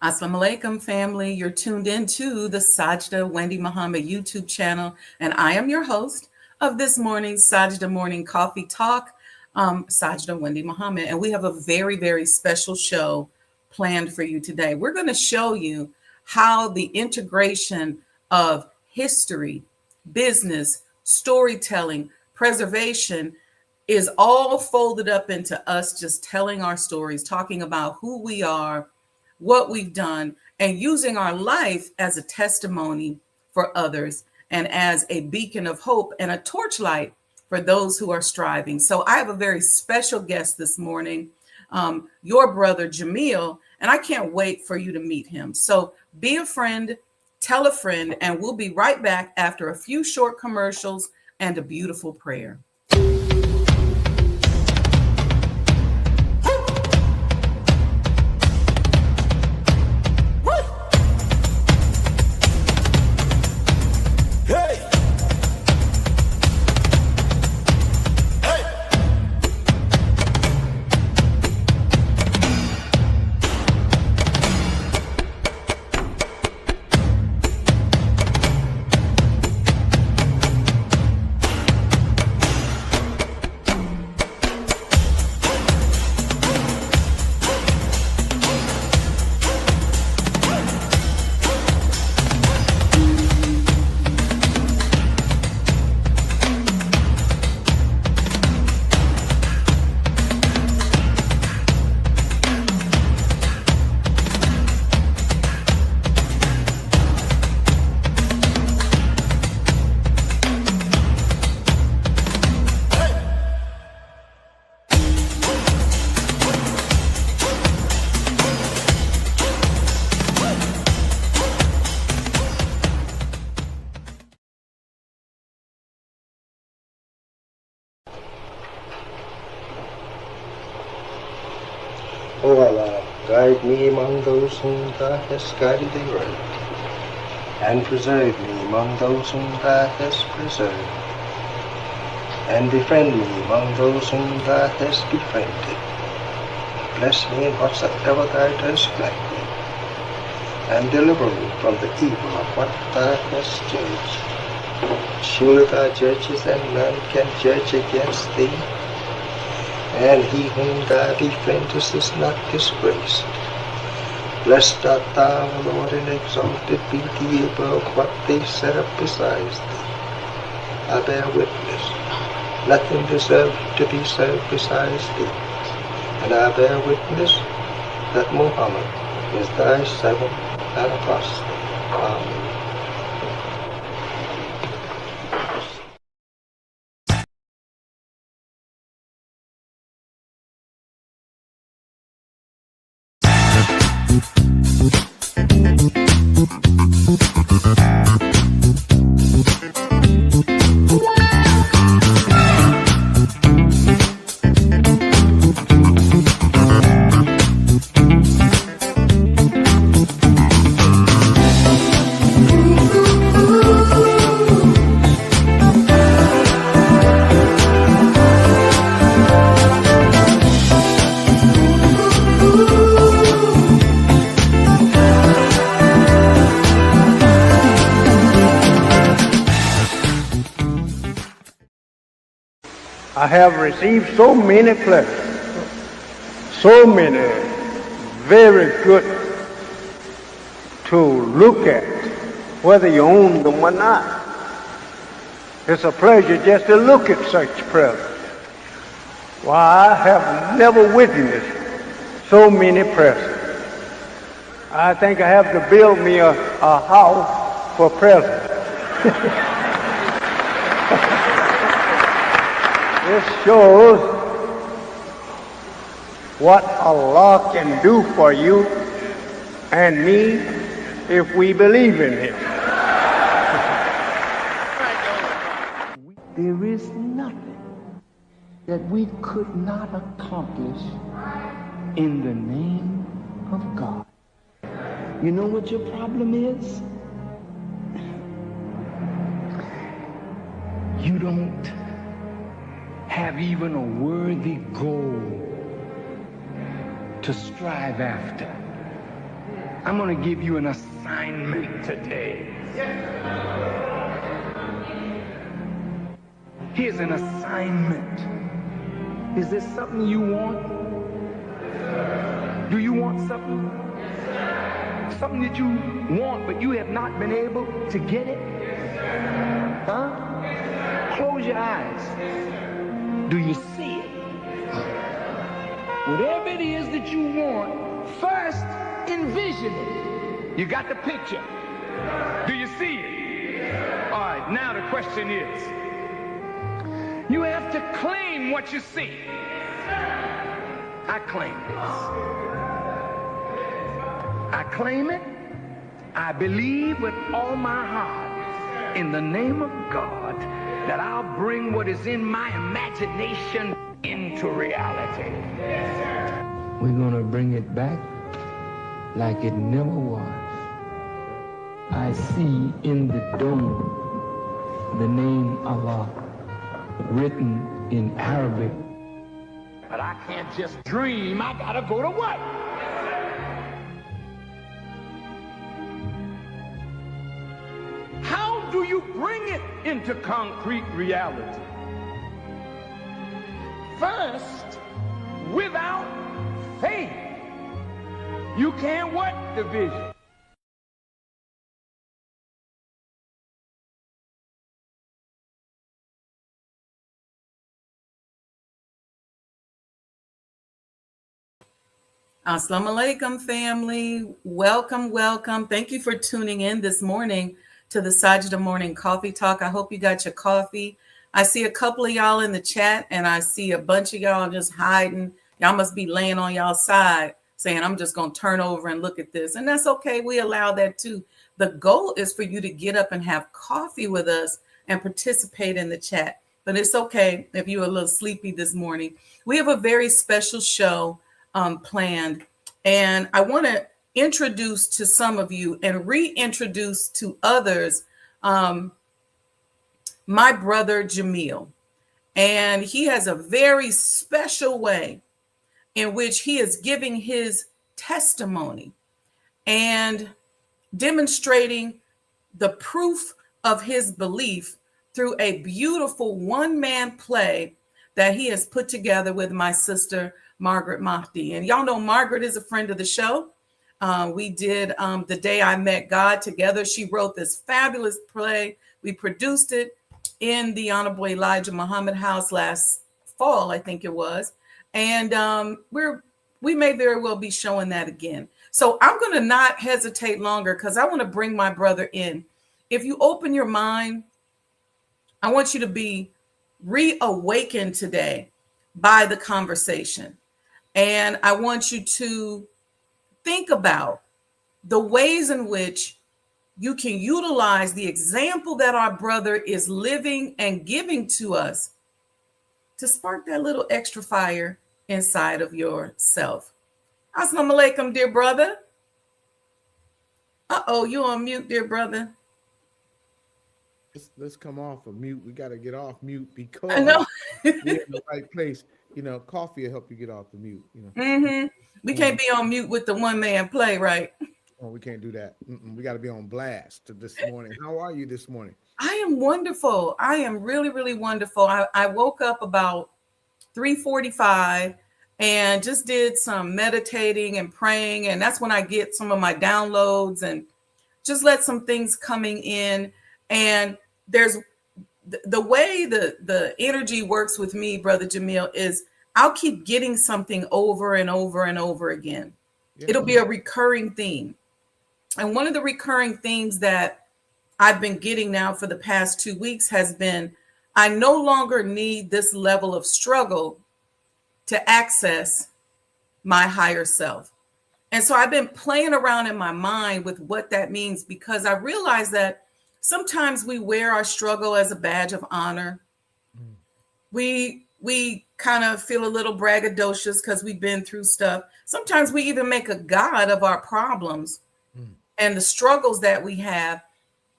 Assalamu alaikum, family. You're tuned into the Sajdah Wendy Muhammad YouTube channel, and I am your host of this morning's Sajdah Morning Coffee Talk, Sajdah Wendy Muhammad. And we have a very, very special show planned for you today. We're going to show you how the integration of history, business, storytelling, preservation is all folded up into us just telling our stories, talking about who we are, what we've done, and using our life as a testimony for others and as a beacon of hope and a torchlight for those who are striving. So I have a very special guest this morning, your brother Jamil, and I can't wait for you to meet him. So be a friend, tell a friend, and we'll be right back after a few short commercials and a beautiful prayer. O Allah, guide me among those whom Thou hast guided aright, and preserve me among those whom Thou hast preserved, and befriend me among those whom Thou hast befriended. Bless me in whatsoever Thou dost grant me, and deliver me from the evil of what Thou hast judged. Surely Thou judgest, and none can judge against Thee. And he whom Thou befriendest is not disgraced. Blessed art Thou, O Lord, and exalted be Thee above what they set up besides Thee. I bear witness, nothing deserves to be served besides Thee. And I bear witness that Muhammad is Thy servant and apostle. Amen. I have received so many pleasures, so many very good to look at, whether you own them or not. It's a pleasure just to look at such presents. Why, I have never witnessed so many presents. I think I have to build me a house for presents. This shows what Allah can do for you and me if we believe in Him. There is nothing that we could not accomplish in the name of God. You know what your problem is? You don't have even a worthy goal to strive after. I'm going to give you an assignment today. Here's an assignment. Is this something you want? Do you want something? Something that you want, but you have not been able to get it? Huh? Close your eyes. Do you see it? Whatever it is that you want, first envision it. You got the picture. Do you see it? All right, now the question is, you have to claim what you see. I claim this. I claim it. I believe with all my heart in the name of God that I'll bring what is in my imagination into reality. We're going to bring it back like it never was. I see in the dome the name Allah written in Arabic. But I can't just dream. I got to go to work. How do you bring it into concrete reality? First, without faith, you can't work the vision. Assalamu alaikum, family. Welcome, welcome. Thank you for tuning in this morning to the Sajdah Morning Coffee Talk. I hope you got your coffee. I see a couple of y'all in the chat, and I see a bunch of y'all just hiding. Y'all must be laying on y'all side saying, I'm just going to turn over and look at this. And that's okay. We allow that too. The goal is for you to get up and have coffee with us and participate in the chat. But it's okay if you're a little sleepy this morning. We have a very special show planned, and I want to introduce to some of you and reintroduce to others my brother Jamil. And he has a very special way in which he is giving his testimony and demonstrating the proof of his belief through a beautiful one-man play that he has put together with my sister Margaret Mahdi. And y'all know Margaret is a friend of the show. We did The Day I Met God together. She wrote this fabulous play. We produced it in the Honorable Elijah Muhammad House last fall, I think it was. And we may very well be showing that again. So I'm going to not hesitate longer because I want to bring my brother in. If you open your mind, I want you to be reawakened today by the conversation. And I want you to think about the ways in which you can utilize the example that our brother is living and giving to us to spark that little extra fire inside of yourself. Assalamu alaikum, dear brother. Uh-oh, you on mute, dear brother. Let's come off of mute. We got to get off mute because I know. we're in the right place. You know, coffee will help you get off the mute. You know, We can't be on mute with the one-man play, right? Oh, we can't do that. We got to be on blast this morning. How are you this morning? I am wonderful. I am really, really wonderful. I woke up about 3:45 and just did some meditating and praying. And that's when I get some of my downloads and just let some things coming in. And there's the way the energy works with me, Brother Jamil, is I'll keep getting something over and over and over again. Yeah. It'll be a recurring theme. And one of the recurring themes that I've been getting now for the past 2 weeks has been, I no longer need this level of struggle to access my higher self. And so I've been playing around in my mind with what that means, because I realize that sometimes we wear our struggle as a badge of honor. We kind of feel a little braggadocious because we've been through stuff. Sometimes we even make a god of our problems and the struggles that we have.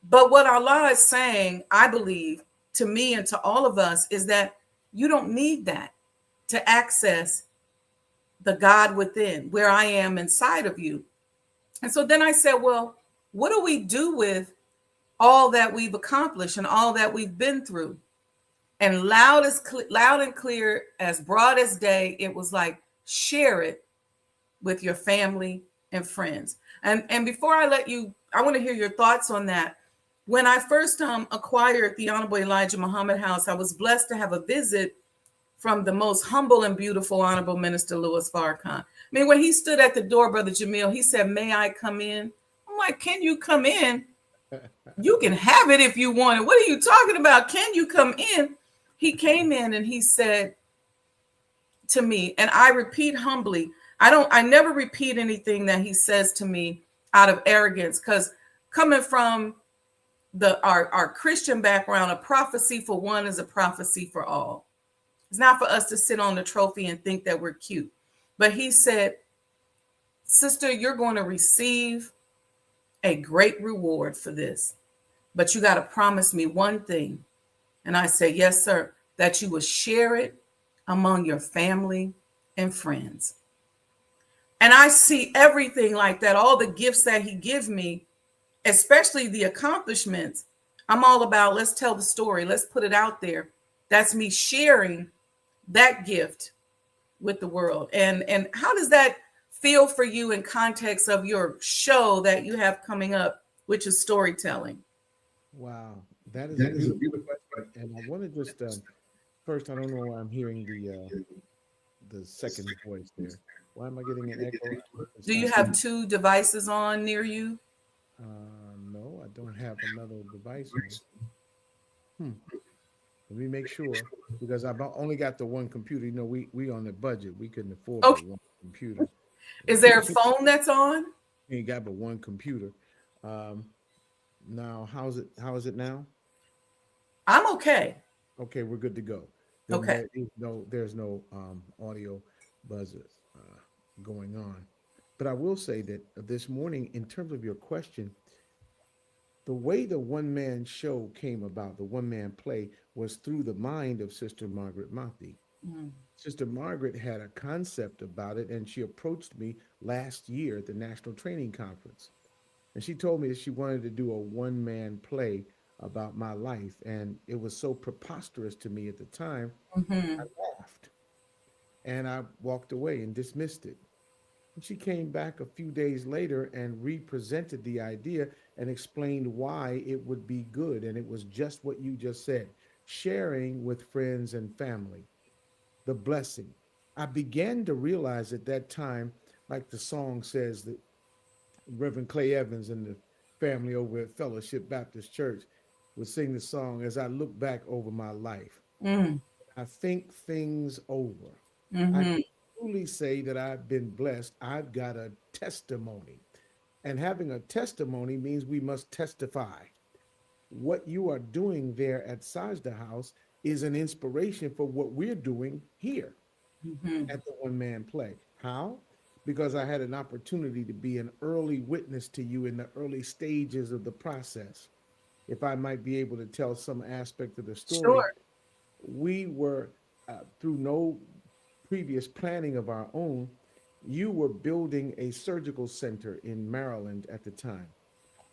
But what Allah is saying, I believe, to me and to all of us, is that you don't need that to access the God within, where I am inside of you. And so then I said, well, what do we do with all that we've accomplished and all that we've been through? And loud and clear, as broad as day, it was like, share it with your family and friends. And before I let you, I want to hear your thoughts on that. When I first acquired the Honorable Elijah Muhammad House, I was blessed to have a visit from the most humble and beautiful Honorable Minister Louis Farrakhan. I mean, when he stood at the door, Brother Jamil, he said, "May I come in?" I'm like, "Can you come in? You can have it if you want it. What are you talking about? Can you come in?" He came in and he said to me, and I repeat humbly, I never repeat anything that he says to me out of arrogance, because coming from our Christian background, a prophecy for one is a prophecy for all. It's not for us to sit on the trophy and think that we're cute. But he said, "Sister, you're going to receive a great reward for this. But you got to promise me one thing." And I said, "Yes, sir," "that you will share it among your family and friends." And I see everything like that, all the gifts that he gives me, especially the accomplishments. I'm all about, let's tell the story, let's put it out there. That's me sharing that gift with the world. And how does that feel for you in context of your show that you have coming up, which is storytelling? Wow, that is a beautiful question, and I want to just first, I don't know why I'm hearing the second voice there. Why am I getting an echo? It's Do you not. have two devices on near you? No, I don't have another device on. Hmm. Let me make sure because I've only got the one computer. You know, we on the budget. We couldn't afford but Okay. one computer. Is there a phone that's on? We ain't got but one computer. Um, Now, How is it now? I'm okay. Okay, we're good to go. Then Okay. there's no audio buzzes going on. But I will say that this morning, in terms of your question, the way the one man show came about, the one man play, was through the mind of Sister Margaret Mothi. Mm. Sister Margaret had a concept about it, and she approached me last year at the National Training Conference. And she told me that she wanted to do a one man play about my life. And it was so preposterous to me at the time, I Hmm. laughed and I walked away and dismissed it. And she came back a few days later and represented the idea and explained why it would be good. And it was just what you just said, sharing with friends and family, the blessing. I began to realize at that time, like the song says, that Reverend Clay Evans and the family over at Fellowship Baptist Church would sing the song as I look back over my life. Mm. I think things over. I Hmm. can truly say that I've been blessed. I've got a testimony. And having a testimony means we must testify. What you are doing there at Sajda House is an inspiration for what we're doing here Hmm. at the one man play. How? Because I had an opportunity to be an early witness to you in the early stages of the process. If I might be able to tell some aspect of the story, Sure. we were, through no previous planning of our own, you were building a surgical center in Maryland at the time.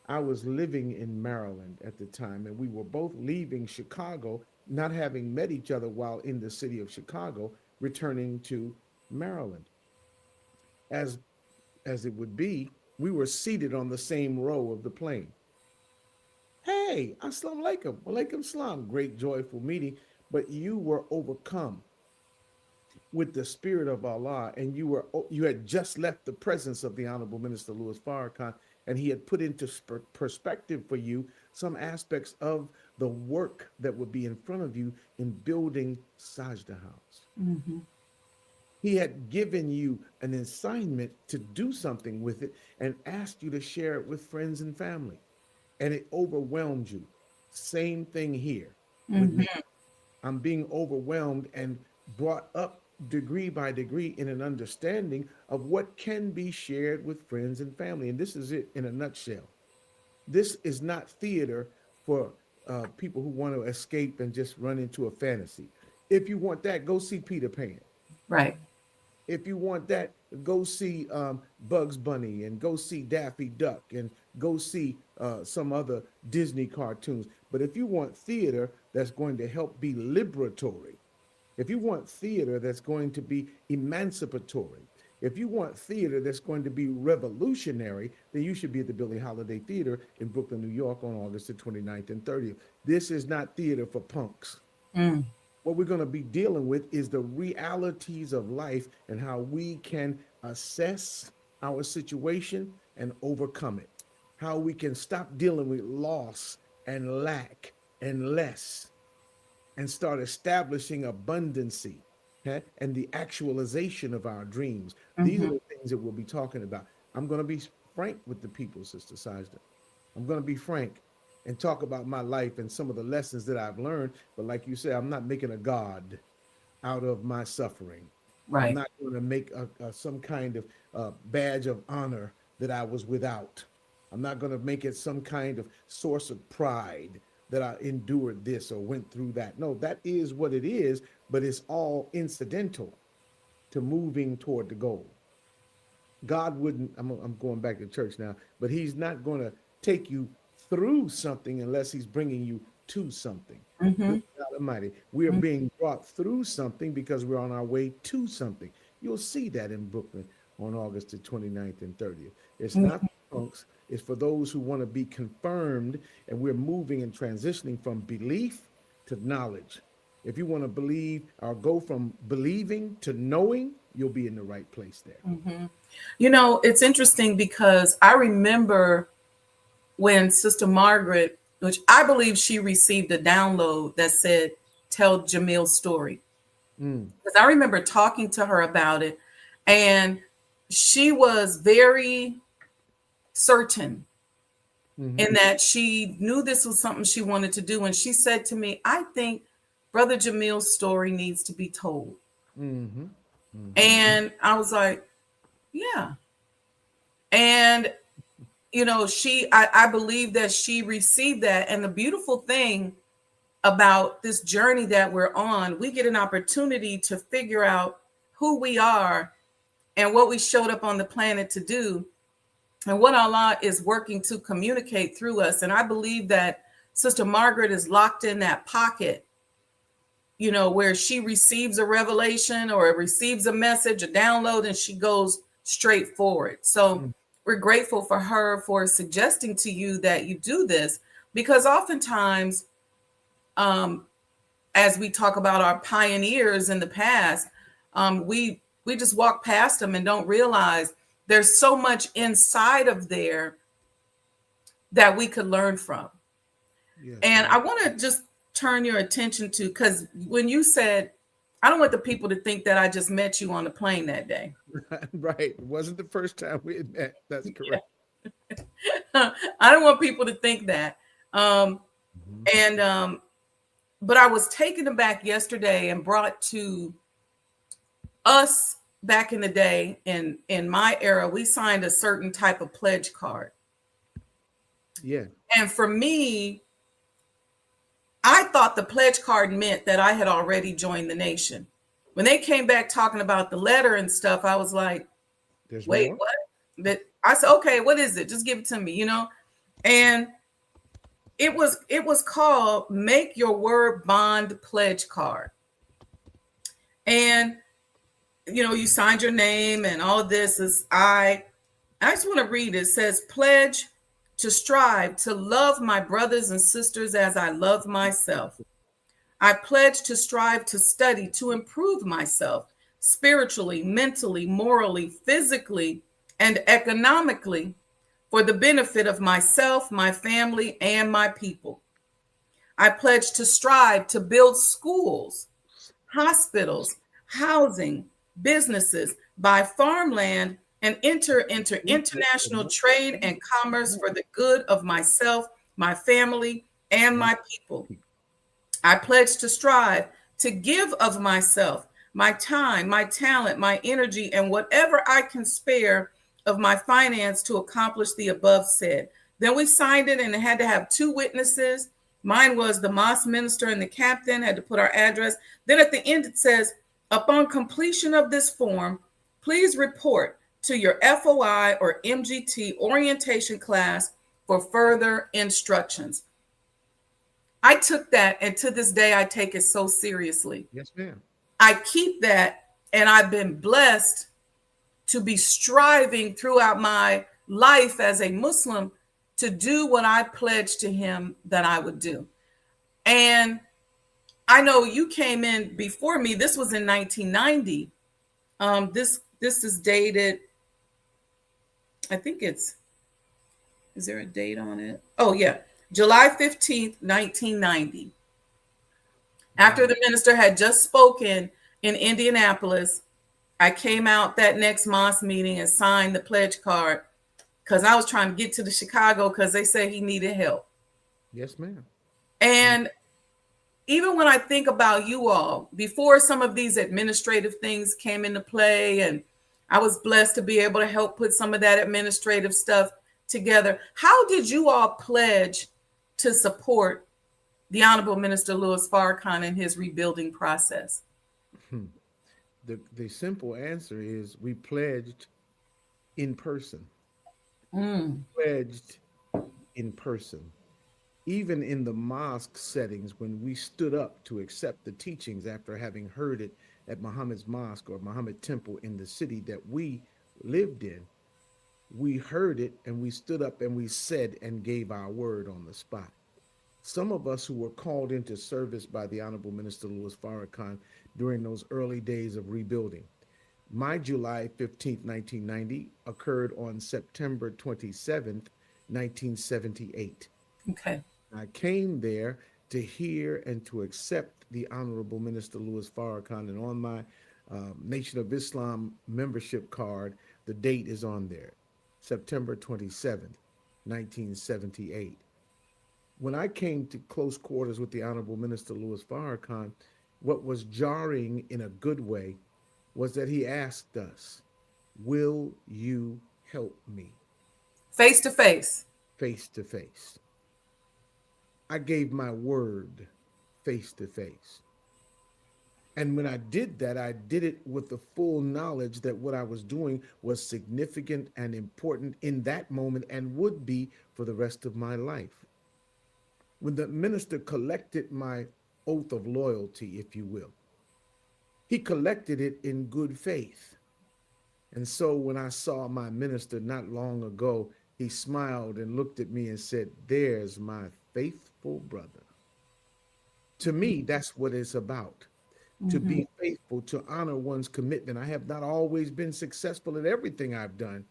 I was living in Maryland at the time, and we were both leaving Chicago, not having met each other while in the city of Chicago, returning to Maryland. As as it would be, we were seated on the same row of the plane. Hey, assalamu alaikum, walaikum salam. Great joyful meeting, but you were overcome with the spirit of Allah, and you had just left the presence of the Honorable Minister Louis Farrakhan, and he had put into perspective for you some aspects of the work that would be in front of you in building Sajda House. Hmm. He had given you an assignment to do something with it and asked you to share it with friends and family, and it overwhelmed you. Same thing here with me. Hmm. I'm being overwhelmed and brought up degree by degree in an understanding of what can be shared with friends and family. And this is it in a nutshell. This is not theater for people who want to escape and just run into a fantasy. If you want that, go see Peter Pan. Right. If you want that, go see Bugs Bunny and go see Daffy Duck and go see some other Disney cartoons. But if you want theater that's going to help be liberatory, if you want theater that's going to be emancipatory, if you want theater that's going to be revolutionary, then you should be at the Billie Holiday Theater in Brooklyn, New York on August the 29th and 30th. This is not theater for punks. What we're going to be dealing with is the realities of life and how we can assess our situation and overcome it. How we can stop dealing with loss and lack and less and start establishing abundancy, okay, and the actualization of our dreams. These are the things that we'll be talking about. I'm going to be frank with the people, Sister Sajdah. I'm going to be frank and talk about my life and some of the lessons that I've learned. But like you said, I'm not making a God out of my suffering. I'm Right. not going to make some kind of badge of honor that I was without. I'm not going to make it some kind of source of pride that I endured this or went through that. No, that is what it is, but it's all incidental to moving toward the goal. God wouldn't, I'm going back to church now, but he's not going to take you through something unless he's bringing you to something. Good God Almighty. We are being brought through something because we're on our way to something. You'll see that in Brooklyn on August the 29th and 30th. It's not for punks. It's for those who want to be confirmed, and we're moving and transitioning from belief to knowledge. If you want to believe or go from believing to knowing, you'll be in the right place there. You know, it's interesting because I remember when Sister Margaret, which I believe she received a download that said, tell Jamil's story. Because I remember talking to her about it, and she was very certain in that she knew this was something she wanted to do. And she said to me, I think Brother Jamil's story needs to be told. And I was like, yeah. And, you know, I believe that she received that. And the beautiful thing about this journey that we're on, we get an opportunity to figure out who we are and what we showed up on the planet to do, and what Allah is working to communicate through us. And I believe that Sister Margaret is locked in that pocket, you know, where she receives a revelation or receives a message, a download, and she goes straight forward. So we're grateful for her for suggesting to you that you do this, because oftentimes, as we talk about our pioneers in the past, we just walk past them and don't realize there's so much inside of there that we could learn from. Yes. And I want to just turn your attention to, because when you said, I don't want the people to think that I just met you on the plane that day. Right. It wasn't the first time we had met. That's correct. I don't want people to think that. But I was taken aback yesterday and brought to us back in the day, in my era, we signed a certain type of pledge card. Yeah. And for me, I thought the pledge card meant that I had already joined the nation. When they came back talking about the letter and stuff, I was like, There's wait, more? what? But I said, okay, what is it? Just give it to me, you know? And it was called Make Your Word Bond Pledge Card. And you know, you signed your name and all of this is I just want to read it. It says, pledge to strive to love my brothers and sisters as I love myself. I pledge to strive to study to improve myself spiritually, mentally, morally, physically, and economically for the benefit of myself, my family, and my people. I pledge to strive to build schools, hospitals, housing, businesses, buy farmland, and enter into international trade and commerce for the good of myself, my family, and my people. I pledge to strive to give of myself, my time, my talent, my energy, and whatever I can spare of my finance to accomplish the above said. Then we signed it, and it had to have two witnesses. Mine was the mosque minister and the captain, had to put our address. Then at the end it says, upon completion of this form, please report to your FOI or MGT orientation class for further instructions. I took that, and to this day, I take it so seriously. Yes, ma'am. I keep that, and I've been blessed to be striving throughout my life as a Muslim to do what I pledged to him that I would do. And I know you came in before me. This was in 1990. This is dated. I think it's. Is there a date on it? Oh yeah, July 15th, 1990. After the minister had just spoken in Indianapolis, I came out that next mosque meeting and signed the pledge card because I was trying to get to the Chicago because they said he needed help. Yes, ma'am. And even when I think about you all, before some of these administrative things came into play, and I was blessed to be able to help put some of that administrative stuff together, how did you all pledge to support the Honorable Minister Louis Farrakhan in his rebuilding process? The simple answer is we pledged in person. Pledged in person. Even in the mosque settings, when we stood up to accept the teachings after having heard it at Muhammad's mosque or Muhammad temple in the city that we lived in, we heard it and we stood up and we said and gave our word on the spot. Some of us who were called into service by the Honorable Minister Louis Farrakhan during those early days of rebuilding. My July 15th, 1990 occurred on September 27th, 1978. Okay. I came there to hear and to accept the Honorable Minister Louis Farrakhan, and on my Nation of Islam membership card, the date is on there, September 27th, 1978. When I came to close quarters with the Honorable Minister Louis Farrakhan, what was jarring in a good way was that he asked us, "Will you help me?" Face to face. Face to face. I gave my word face to face. And when I did that, I did it with the full knowledge that what I was doing was significant and important in that moment and would be for the rest of my life. When the minister collected my oath of loyalty, if you will, he collected it in good faith. And so when I saw my minister not long ago, he smiled and looked at me and said, "There's my faithful brother." To me, that's what it's about. To be faithful, to honor one's commitment. I have not always been successful at everything I've done,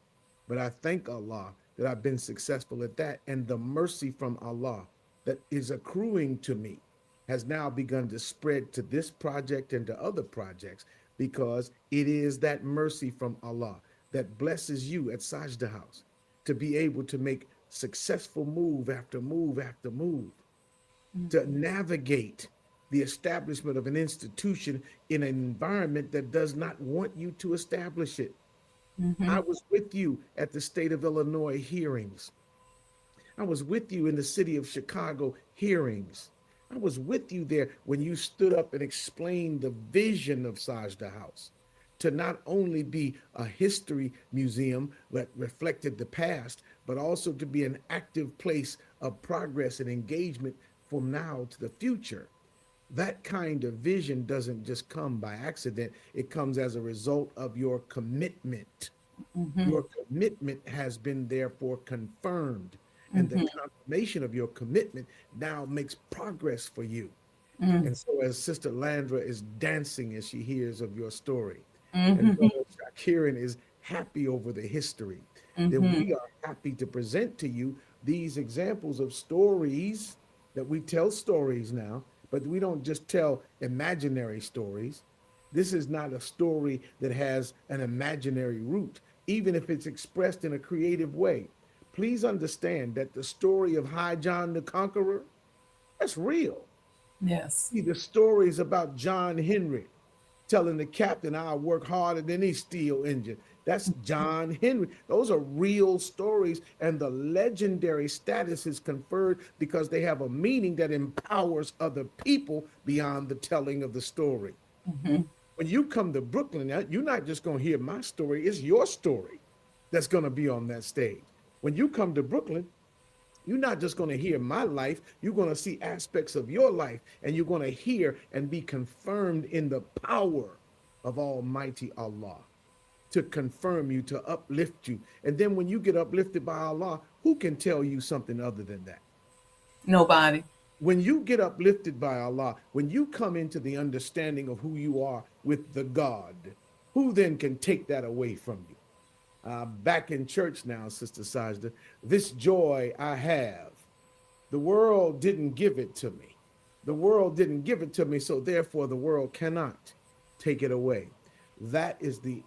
but I thank Allah that I've been successful at that. And the mercy from Allah that is accruing to me has now begun to spread to this project and to other projects, because it is that mercy from Allah that blesses you at Sajdah House to be able to make successful move after move after move, to navigate the establishment of an institution in an environment that does not want you to establish it. I was with you at the state of Illinois hearings. I was with you in the city of Chicago hearings. I was with you there when you stood up and explained the vision of Sajdah House to not only be a history museum that reflected the past, but also to be an active place of progress and engagement from now to the future. That kind of vision doesn't just come by accident. It comes as a result of your commitment. Your commitment has been therefore confirmed. And the confirmation of your commitment now makes progress for you. And so as Sister Landra is dancing as she hears of your story, and Brother Shakirin is happy over the history, then we are happy to present to you these examples of stories that we tell stories now, but we don't just tell imaginary stories. This is not a story that has an imaginary root, even if it's expressed in a creative way. Please understand that the story of High John the Conqueror, that's real. Yes. See, the stories about John Henry telling the captain, "I'll work harder than any steel engine." That's John Henry. Those are real stories, and the legendary status is conferred because they have a meaning that empowers other people beyond the telling of the story. When you come to Brooklyn, now, you're not just going to hear my story, it's your story that's going to be on that stage. When you come to Brooklyn, you're not just going to hear my life, you're going to see aspects of your life, and you're going to hear and be confirmed in the power of Almighty Allah to confirm you, to uplift you. And then when you get uplifted by Allah, who can tell you something other than that? Nobody. When you get uplifted by Allah, when you come into the understanding of who you are with the God, who then can take that away from you? Back in church now, Sister Sajda, this joy I have, the world didn't give it to me. The world didn't give it to me, so therefore the world cannot take it away. That is the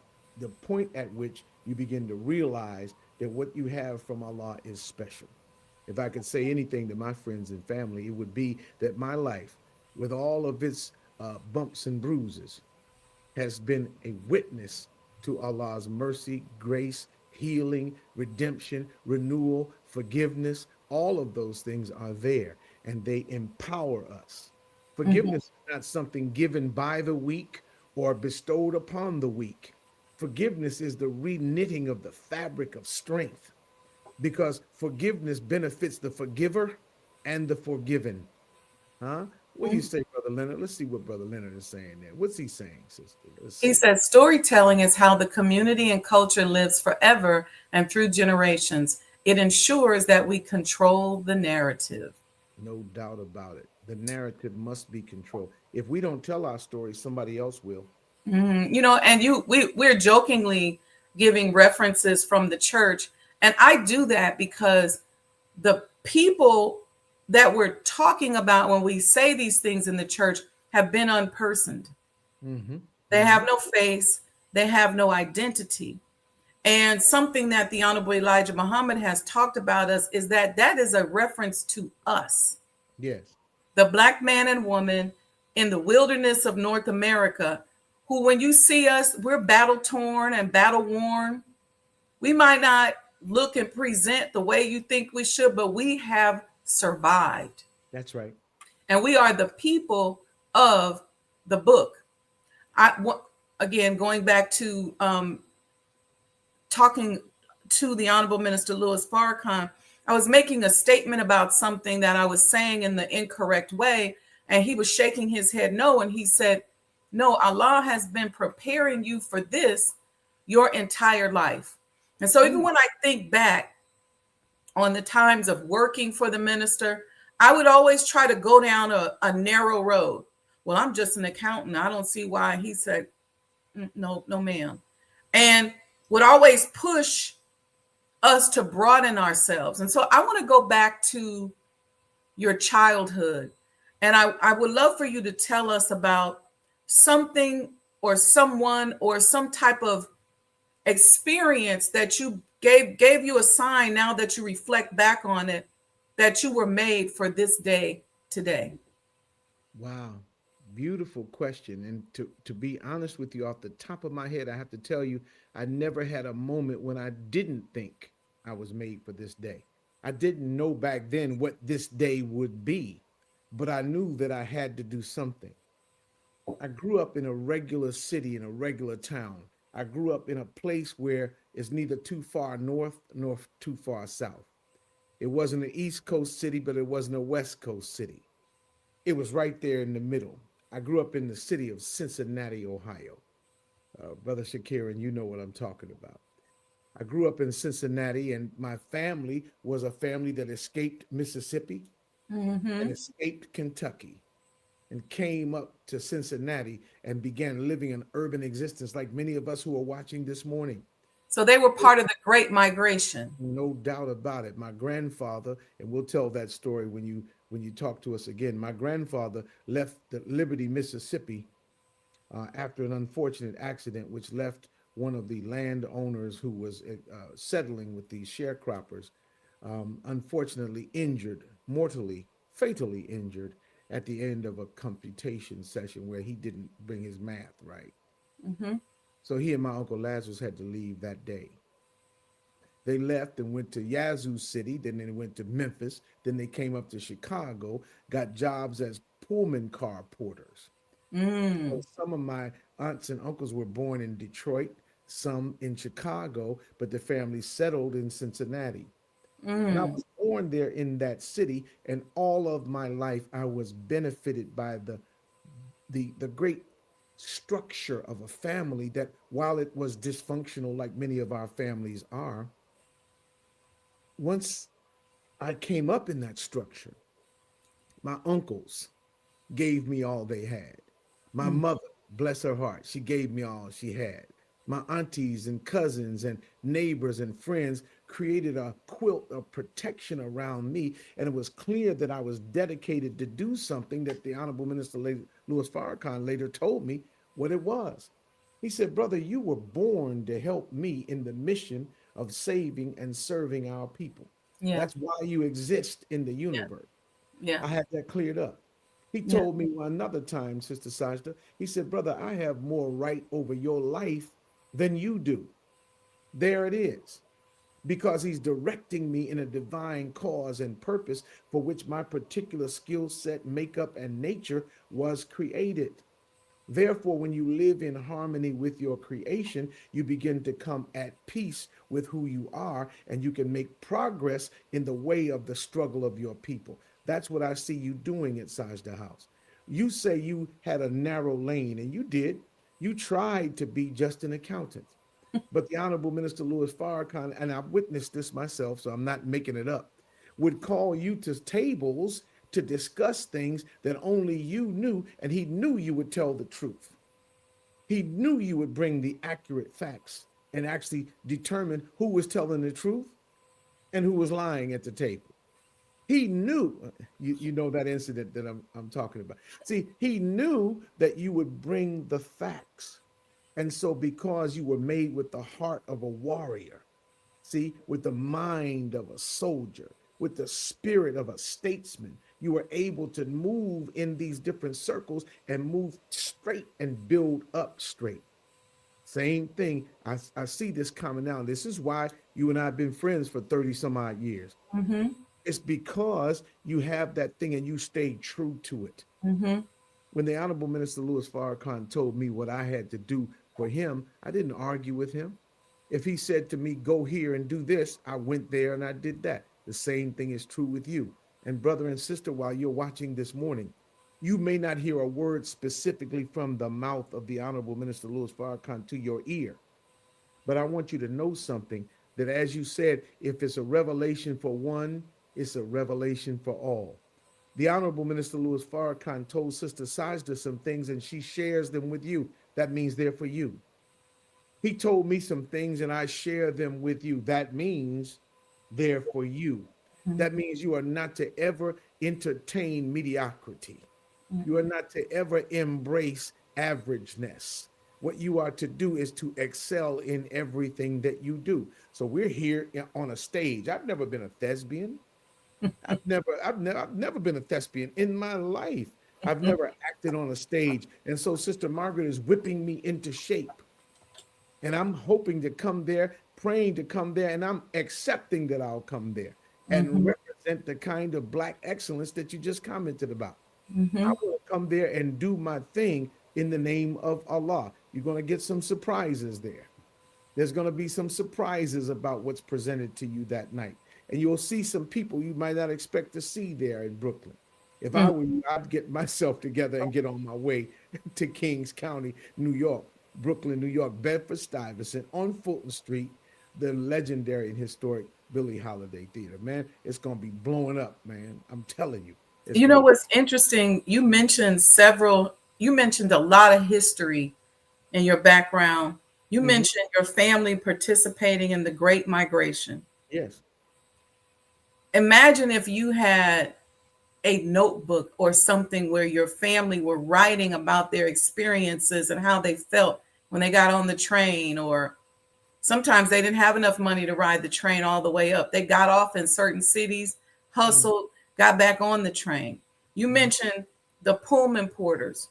point at which you begin to realize that what you have from Allah is special. If I could say anything to my friends and family, it would be that my life, with all of its bumps and bruises, has been a witness to Allah's mercy, grace, healing, redemption, renewal, forgiveness. All of those things are there and they empower us. Forgiveness is not something given by the weak or bestowed upon the weak. Forgiveness is the reknitting of the fabric of strength because forgiveness benefits the forgiver and the forgiven. Huh? What do you say, Brother Leonard? Let's see what Brother Leonard is saying there. What's he saying, sister? He said storytelling is how the community and culture lives forever and through generations. It ensures that we control the narrative. No doubt about it. The narrative must be controlled. If we don't tell our story, somebody else will. You know, and we're jokingly giving references from the church, and I do that because the people that we're talking about when we say these things in the church have been unpersoned. They have no face, they have no identity. And something that the Honorable Elijah Muhammad has talked about us is that that is a reference to us, Yes. the Black man and woman in the wilderness of North America, who, when you see us, we're battle torn and battle worn. We might not look and present the way you think we should, but we have survived. That's right. And we are the people of the book. Again, going back to talking to the Honorable Minister Louis Farrakhan, I was making a statement about something that I was saying in the incorrect way, and he was shaking his head no, and he said, no, Allah has been preparing you for this your entire life. And so even when I think back on the times of working for the minister, I would always try to go down a narrow road. Well, I'm just an accountant. I don't see why. He said, no, ma'am. And would always push us to broaden ourselves. And so I want to go back to your childhood. And I would love for you to tell us about something or someone or some type of experience that you gave you a sign, now that you reflect back on it, that you were made for this day today. Wow. Beautiful question. And to be honest with you, off the top of my head, I have to tell you, I never had a moment when I didn't think I was made for this day. I didn't know back then what this day would be, but I knew that I had to do something. I grew up in a regular city, in a regular town. I grew up in a place where it's neither too far north nor too far south. It wasn't an East Coast city, but it wasn't a West Coast city. It was right there in the middle. I grew up in the city of Cincinnati, Ohio. Brother Shakiran, you know what I'm talking about. I grew up in Cincinnati, and my family was a family that escaped Mississippi and escaped Kentucky and came up to Cincinnati and began living an urban existence like many of us who are watching this morning. So they were part of the Great Migration. No doubt about it. My grandfather, and we'll tell that story when you talk to us again. My grandfather left the Liberty, Mississippi after an unfortunate accident, which left one of the landowners who was settling with these sharecroppers, unfortunately injured, mortally, fatally injured at the end of a computation session where he didn't bring his math right. So he and my Uncle Lazarus had to leave that day. They left and went to Yazoo City, then they went to Memphis, then they came up to Chicago, got jobs as Pullman car porters. So some of my aunts and uncles were born in Detroit, some in Chicago, but the family settled in Cincinnati. And I Mm. was born there in that city, and all of my life I was benefited by the great structure of a family that, while it was dysfunctional like many of our families are, once I came up in that structure, my uncles gave me all they had. My Mm. mother, bless her heart, she gave me all she had. My aunties and cousins and neighbors and friends created a quilt of protection around me. And it was clear that I was dedicated to do something that the Honorable Minister Louis Farrakhan later told me what it was. He said, "Brother, you were born to help me in the mission of saving and serving our people. Yeah. That's why you exist in the Yeah. universe." Yeah. I had that cleared up. He Yeah. told me another time, Sister Sajda, he said, "Brother, I have more right over your life than you do." There it is. Because he's directing me in a divine cause and purpose for which my particular skill set, makeup, and nature was created. Therefore, when you live in harmony with your creation, you begin to come at peace with who you are, and you can make progress in the way of the struggle of your people. That's what I see you doing at Sajda House. You say you had a narrow lane, and you did. You tried to be just an accountant. But the Honorable Minister Louis Farrakhan, and I've witnessed this myself, so I'm not making it up, would call you to tables to discuss things that only you knew, and he knew you would tell the truth. He knew you would bring the accurate facts and actually determine who was telling the truth and who was lying at the table. He knew, you know that incident that I'm talking about. See, he knew that you would bring the facts. And so, because you were made with the heart of a warrior, see, with the mind of a soldier, with the spirit of a statesman, you were able to move in these different circles and move straight and build up straight. Same thing. I see this coming out. This is why you and I have been friends for 30 some odd years. Mm-hmm. It's because you have that thing and you stayed true to it. Mm-hmm. When the Honorable Minister Louis Farrakhan told me what I had to do for him, I didn't argue with him. If he said to me, "Go here and do this," I went there and I did that. The same thing is true with you. And brother and sister, while you're watching this morning, you may not hear a word specifically from the mouth of the Honorable Minister Louis Farrakhan to your ear. But I want you to know something, that as you said, if it's a revelation for one, it's a revelation for all. The Honorable Minister Louis Farrakhan told Sister Sajda some things and she shares them with you. That means they're for you. He told me some things and I share them with you. That means they're for you. That means you are not to ever entertain mediocrity. You are not to ever embrace averageness. What you are to do is to excel in everything that you do. So we're here on a stage. I've never been a thespian. I've never been a thespian in my life. I've never acted on a stage. And so Sister Margaret is whipping me into shape. And I'm hoping to come there, praying to come there, and I'm accepting that I'll come there and Mm-hmm. represent the kind of Black excellence that you just commented about. I Mm-hmm. want to come there and do my thing in the name of Allah. You're going to get some surprises there. There's going to be some surprises about what's presented to you that night. And you'll see some people you might not expect to see there in Brooklyn. If I were you, I'd get myself together and get on my way to Kings County, New York, Brooklyn, New York, Bedford-Stuyvesant, on Fulton Street, the legendary and historic Billie Holiday Theater. Man, it's going to be blowing up, man. I'm telling you. It's You know going to. what's interesting? You mentioned a lot of history in your background. You Mhm. mentioned your family participating in the Great Migration. Yes. Imagine if you had a notebook or something where your family were writing about their experiences and how they felt when they got on the train, or sometimes they didn't have enough money to ride the train all the way up. They got off in certain cities, Mhm. hustled, got back on the train. You Mhm. mentioned the Pullman Porters.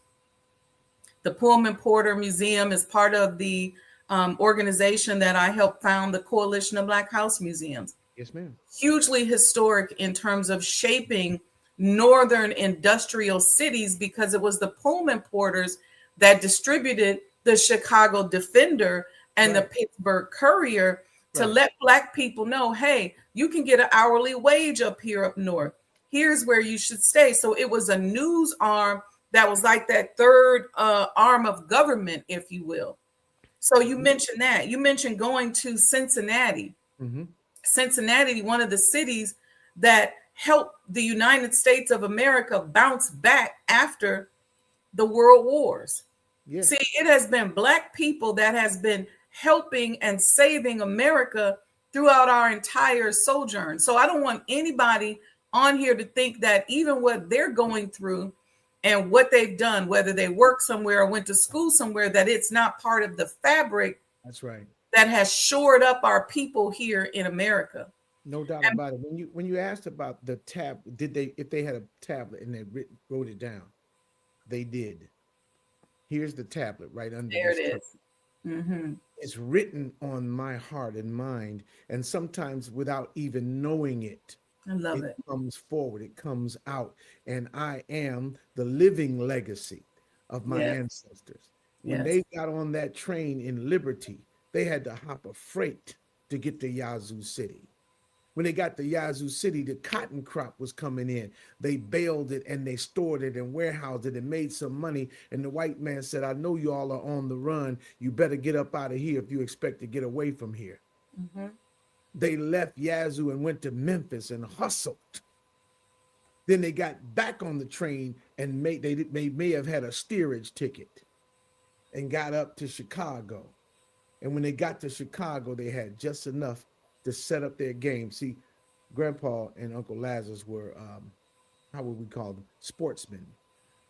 The Pullman Porter Museum is part of the organization that I helped found, the Coalition of Black House Museums. Yes, ma'am. Hugely historic in terms of shaping northern industrial cities, because it was the Pullman porters that distributed the Chicago Defender and the Right. Pittsburgh Courier to Right. let Black people know, hey, you can get an hourly wage up here up north. Here's where you should stay. So it was a news arm that was like that third arm of government, if you will. So you mentioned that. You mentioned going to Cincinnati. Mm-hmm. Cincinnati, one of the cities that helped the United States of America bounce back after the world wars. See, Yes. it has been Black people that has been helping and saving America throughout our entire sojourn. So I don't want anybody on here to think that even what they're going through and what they've done, whether they work somewhere or went to school somewhere, that it's not part of the fabric That's right. that has shored up our people here in America. No doubt about it. When you asked about the tab, did they if they had a tablet and they wrote it down, they did. Here's the tablet right under There this it curtain. is. Mm-hmm. It's written on my heart and mind, and sometimes without even knowing it, I love it it. comes forward, it comes out, and I am the living legacy of my Yes. ancestors. When Yes. they got on that train in Liberty, they had to hop a freight to get to Yazoo City. When they got to Yazoo City, the cotton crop was coming in. They baled it and they stored it and warehoused it and made some money. And the white man said, I know you all are on the run. You better get up out of here if you expect to get away from here. Mm-hmm. They left Yazoo and went to Memphis and hustled. Then they got back on the train and they may have had a steerage ticket and got up to Chicago. And when they got to Chicago, they had just enough to set up their game. See, Grandpa and Uncle Lazarus were, how would we call them? Sportsmen.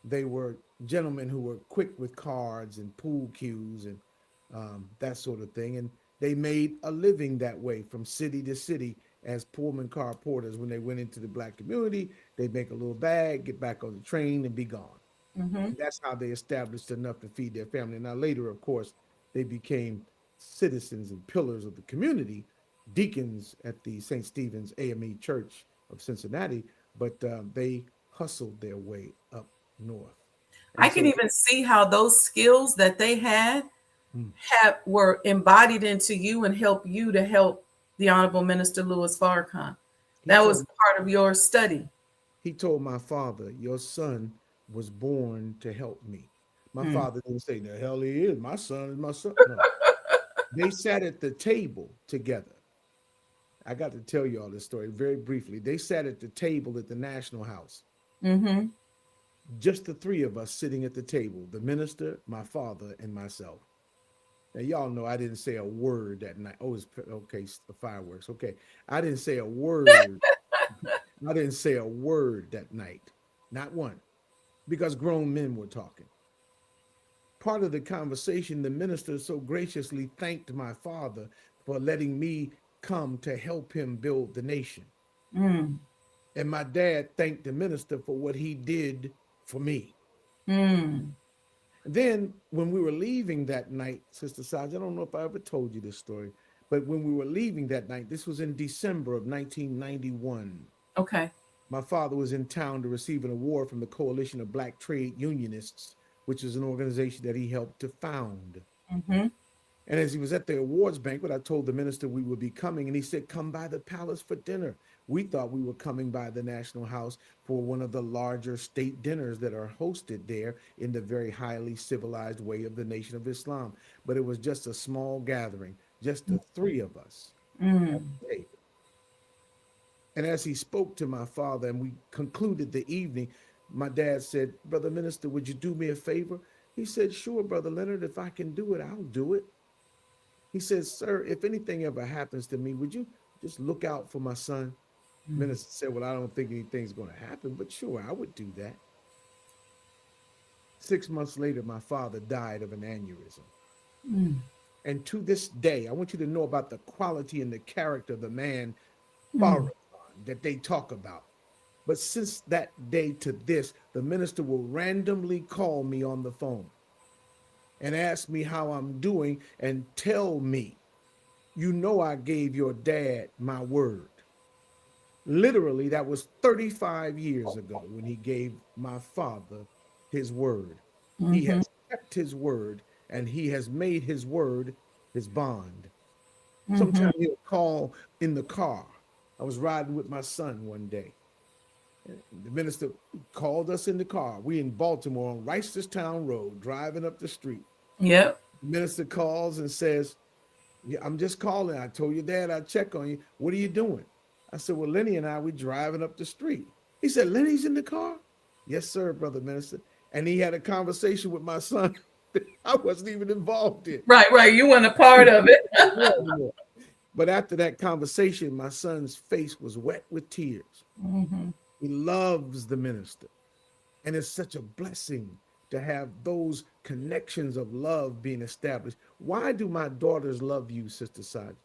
They were gentlemen who were quick with cards and pool cues and that sort of thing. And they made a living that way from city to city as Pullman car porters. When they went into the Black community, they'd make a little bag, get back on the train, and be gone. Mm-hmm. And that's how they established enough to feed their family. Now, later, of course, they became citizens and pillars of the community, deacons at the St. Stephen's AME Church of Cincinnati, but they hustled their way up north. I And can so, even see how those skills that they had mm, were embodied into you and help you to help the Honorable Minister Louis Farrakhan. he That was told part of your study. he told my father, your son was born to help me. My Hmm. father didn't say, the hell he is. My son is my son. No. They sat at the table together. I got to tell you all this story very briefly. They sat at the table at the National House, Mm-hmm. just the three of us sitting at the table, the minister, my father, and myself. Now, y'all know I didn't say a word that night. Oh, it's okay, the fireworks. Okay. I didn't say a word. I didn't say a word that night. Not one, because grown men were talking. Part of the conversation, the minister so graciously thanked my father for letting me come to help him build the nation. Mm. And my dad thanked the minister for what he did for me. Mm. Then, when we were leaving that night, Sister Saj, I don't know if I ever told you this story, but when we were leaving that night, this was in December of 1991. Okay. My father was in town to receive an award from the Coalition of Black Trade Unionists, which is an organization that he helped to found. Mm-hmm. And as he was at the awards banquet, I told the minister we would be coming, and he said, come by the palace for dinner. We thought we were coming by the National House for one of the larger state dinners that are hosted there in the very highly civilized way of the Nation of Islam. But it was just a small gathering, just the three of us at Mm. the table. And as he spoke to my father and we concluded the evening, my dad said, Brother Minister, would you do me a favor? He said, sure, Brother Leonard, if I can do it, I'll do it. He says, sir, if anything ever happens to me, would you just look out for my son? Minister said, well, I don't think anything's going to happen, but sure, I would do that. 6 months later, my father died of an aneurysm. Mm. And to this day, I want you to know about the quality and the character of the man, Mm. Farrakhan, that they talk about. But since that day to this, the minister will randomly call me on the phone and ask me how I'm doing and tell me, you know, I gave your dad my word. Literally, that was 35 years ago when he gave my father his word. He Mm-hmm. has kept his word, and he has made his word his bond. Mm-hmm. Sometimes he'll call in the car. I was riding with my son one day. The minister called us in the car. We in Baltimore on Reisterstown Road, driving up the street. Yep. The minister calls and says, "Yeah, I'm just calling. I told your dad I'd check on you. What are you doing?" I said, "Well, Lenny and I, we driving up the street." He said, "Lenny's in the car?" "Yes, sir, brother minister." And he had a conversation with my son that I wasn't even involved in. Right, right. You weren't a part of it. But after that conversation, my son's face was wet with tears. Mm-hmm. He loves the minister. And it's such a blessing to have those connections of love being established. Why do my daughters love you, Sister Sajdah?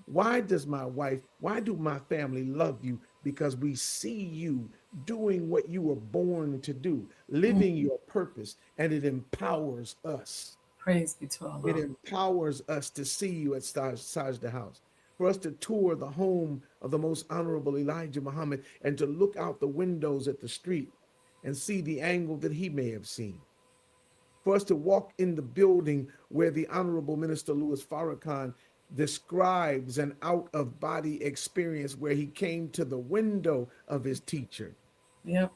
Why does my wife, why do my family love you? Because we see you doing what you were born to do, living your purpose, and it empowers us. Praise be to It Allah. empowers us to see you at Sajda House, for us to tour the home of the most honorable Elijah Muhammad and to look out the windows at the street and see the angle that he may have seen. For us to walk in the building where the Honorable Minister Louis Farrakhan describes an out of body experience where he came to the window of his teacher. Yep.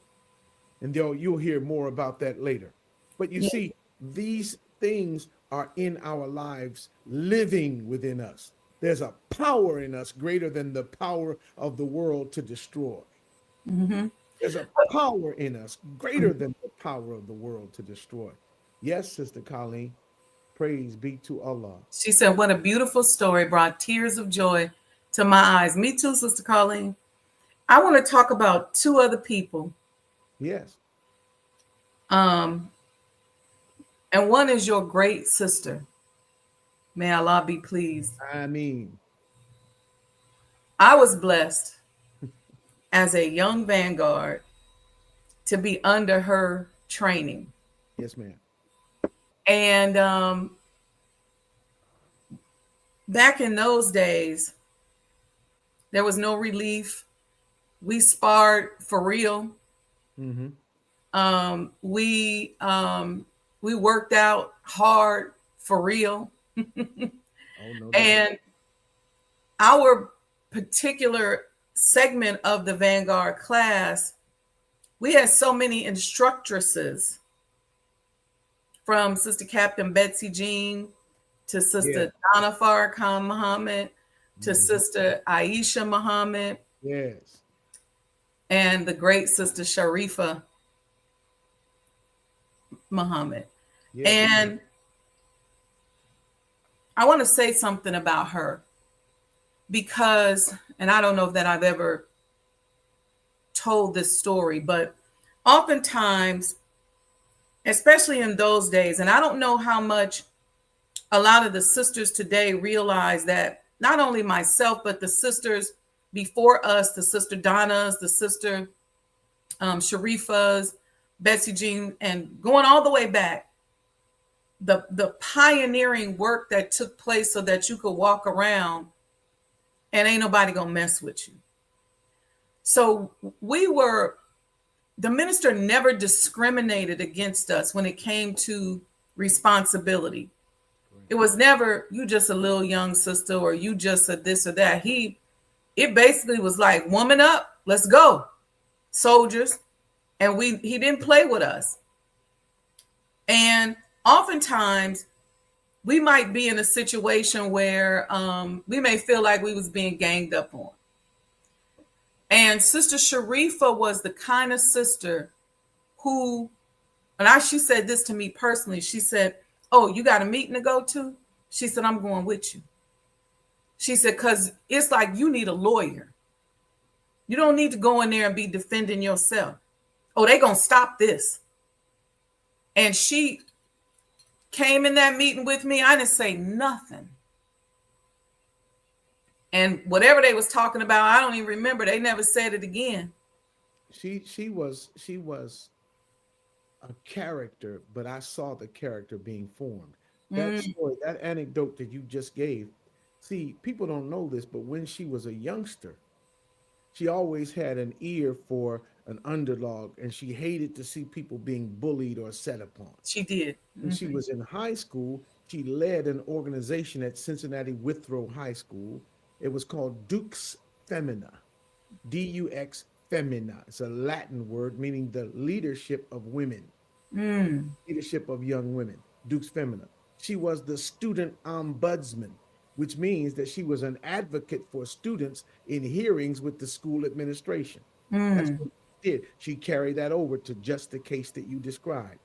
And you'll hear more about that later. But you Yeah. see, these things are in our lives, living within us. There's a power in us greater than the power of the world to destroy. Mm-hmm. There's a power in us greater than the power of the world to destroy. Yes, Sister Colleen, praise be to Allah. She said, "What a beautiful story, brought tears of joy to my eyes." Me too, Sister Colleen. I want to talk about two other people. Yes. Um, and one is your great sister. May Allah be pleased. I mean, I was blessed as a young vanguard to be under her training. yes, ma'am. And back in those days, there was no relief. We sparred for real. Mm-hmm. We worked out hard for real. Oh, no doubt. And our particular segment of the Vanguard class, we had so many instructresses, from Sister Captain Betsy Jean to Yeah. Sister Donna Farrakhan Muhammad to Mhm. Sister Aisha Muhammad Yes. and the great Sister Sharifa Muhammad. Yes. And I want to say something about her because, and I don't know if that I've ever told this story, but oftentimes, especially in those days, and I don't know how much a lot of the sisters today realize that not only myself, but the sisters before us, the Sister Donnas, the Sister Sharifas, Betsy Jean, and going all the way back, the pioneering work that took place so that you could walk around and ain't nobody gonna mess with you. So the minister never discriminated against us when it came to responsibility. It was never, you just a little young sister or you just a this or that. It basically was like, woman up, let's go, soldiers. And he didn't play with us. And oftentimes we might be in a situation where we may feel like we was being ganged up on. And Sister Sharifa was the kind of sister who, she said this to me personally. She said, "Oh, you got a meeting to go to?" She said, "I'm going with you." She said, "Because it's like you need a lawyer. You don't need to go in there and be defending yourself. Oh, they going to stop this." And she came in that meeting with me. I didn't say nothing. And whatever they was talking about, I don't even remember. They never said it again. She was a character, but I saw the character being formed. That story, that anecdote that you just gave, see, people don't know this, but when she was a youngster, she always had an ear for an underdog, and she hated to see people being bullied or set upon. She did. When she was in high school, she led an organization at Cincinnati Withrow High School. It was called Dux Femina, Dux Femina. It's a Latin word meaning the leadership of women, leadership of young women, Dux Femina. She was the student ombudsman, which means that she was an advocate for students in hearings with the school administration. That's what she did. She carried that over to just the case that you described.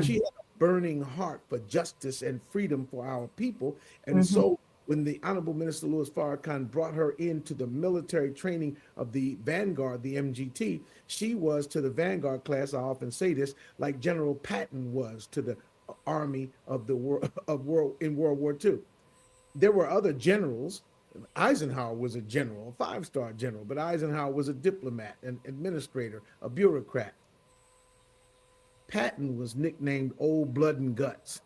She had a burning heart for justice and freedom for our people. And so when the Honorable Minister Louis Farrakhan brought her into the military training of the Vanguard, the MGT, she was to the Vanguard class, I often say this, like General Patton was to the army of the world in World War II. There were other generals. Eisenhower was a general, a five-star general, but Eisenhower was a diplomat, an administrator, a bureaucrat. Patton was nicknamed Old Blood and Guts.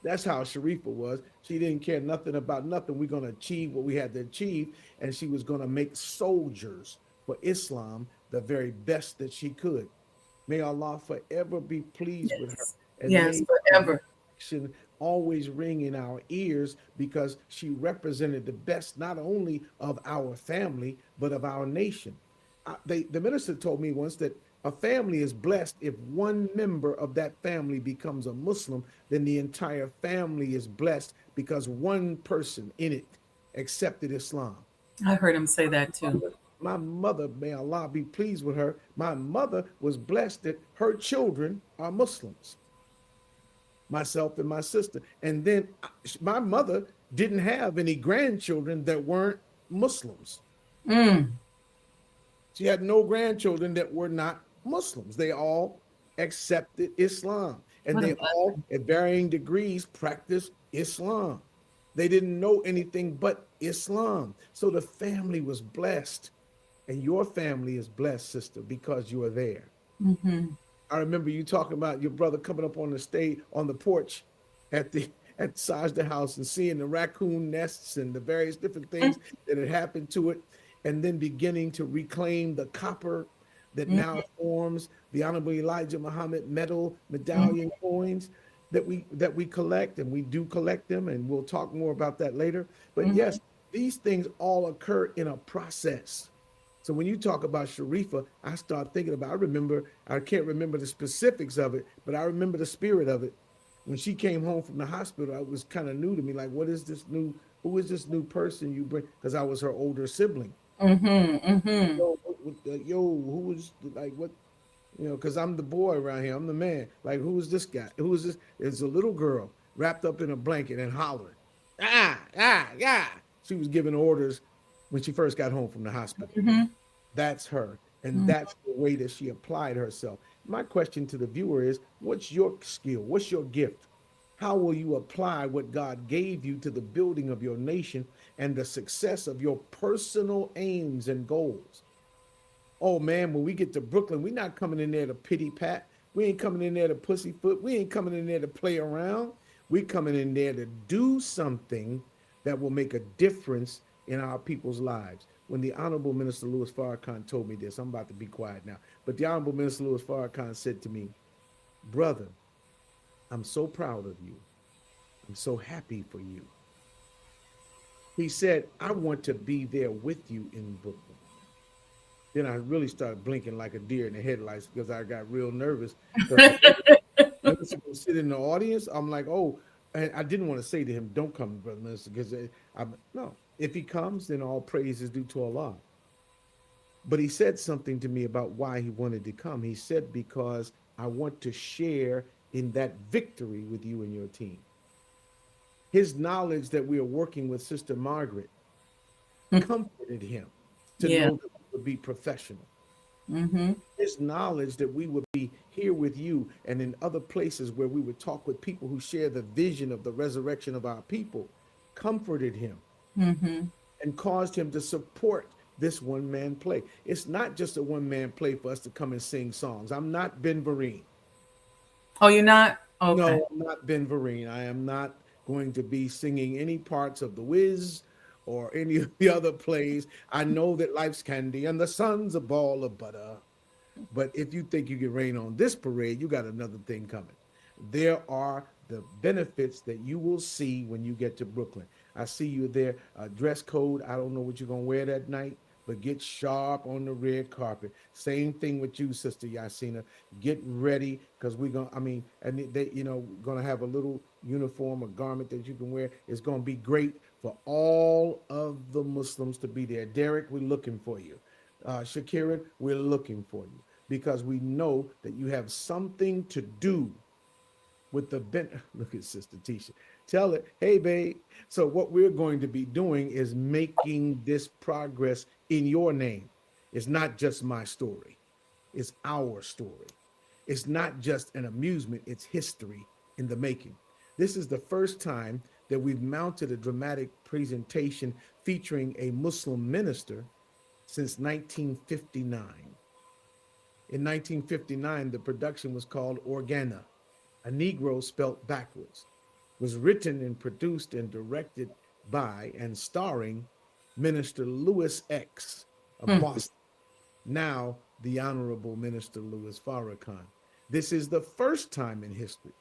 That's how Sharifa was. She didn't care nothing about nothing. We're going to achieve what we had to achieve. And she was going to make soldiers for Islam the very best that she could. May Allah forever be pleased with her. And Yes, may forever. should always ring in our ears because she represented the best not only of our family but of our nation. The minister told me once that a family is blessed if one member of that family becomes a Muslim, then the entire family is blessed because one person in it accepted Islam. I heard him say that too. My mother, may Allah be pleased with her, my mother was blessed that her children are Muslims, myself and my sister. And then my mother didn't have any grandchildren that weren't Muslims. She had no grandchildren that were not Muslims. They all accepted Islam, and they all, at varying degrees, practiced Islam. They didn't know anything but Islam. So the family was blessed, and your family is blessed, sister, because you are there. I remember you talking about your brother coming up on the stage, on the porch at Sajdah house and seeing the raccoon nests and the various different things that had happened to it, and then beginning to reclaim the copper that now forms the Honorable Elijah Muhammad medallion coins that we collect, and we do collect them, and we'll talk more about that later. But yes, these things all occur in a process. So when you talk about Sharifa, I start thinking about, I can't remember the specifics of it, but I remember the spirit of it. When she came home from the hospital, it was kind of new to me. Like, who is this new person you bring? Because I was her older sibling. Yo, who was, like, what, because I'm the boy around here. I'm the man. Like, who is this guy? Who is this? It's a little girl wrapped up in a blanket and hollering. She was giving orders when she first got home from the hospital. That's her. And that's the way that she applied herself. My question to the viewer is, what's your skill? What's your gift? How will you apply what God gave you to the building of your nation and the success of your personal aims and goals? Oh man, when we get to Brooklyn, we're not coming in there to pity pat. We ain't coming in there to pussyfoot. We ain't coming in there to play around. We're coming in there to do something that will make a difference in our people's lives. When the Honorable Minister Louis Farrakhan told me this, I'm about to be quiet now, but the Honorable Minister Louis Farrakhan said to me, brother, I'm so proud of you. I'm so happy for you. He said, I want to be there with you in Brooklyn. Then I really started blinking like a deer in the headlights because I got real nervous. I was going to sit in the audience. I'm like, oh, and I didn't want to say to him, don't come, Brother Minister, because no, if he comes, then all praise is due to Allah. But he said something to me about why he wanted to come. He said, because I want to share in that victory with you and your team. His knowledge that we are working with Sister Margaret comforted him to know that we would be professional. His knowledge that we would be here with you and in other places where we would talk with people who share the vision of the resurrection of our people comforted him and caused him to support this one-man play. It's not just a one-man play for us to come and sing songs. I'm not Ben Vereen. Oh, you're not? Okay. No, I'm not Ben Vereen. I am not going to be singing any parts of The Wiz or any of the other plays. I know that life's candy and the sun's a ball of butter. But if you think you can rain on this parade, you got another thing coming. There are the benefits that you will see when you get to Brooklyn. I see you there. Dress code. I don't know what you're gonna wear that night, but get sharp on the red carpet. Same thing with you, Sister Yasina. Get ready because we're gonna. I mean, and they, gonna have a little uniform or garment that you can wear. It's gonna be great for all of the Muslims to be there. Derek, we're looking for you. Shakira, we're looking for you because we know that you have something to do with the look at Sister Tisha. Tell it, hey babe. So what we're going to be doing is making this progress in your name. It's not just my story. It's our story. It's not just an amusement, it's history in the making. This is the first time that we've mounted a dramatic presentation featuring a Muslim minister since 1959. In 1959, the production was called Organa, a Negro spelt backwards. It was written and produced and directed by and starring Minister Louis X of Hmm. Boston, now the Honorable Minister Louis Farrakhan. This is the first time in history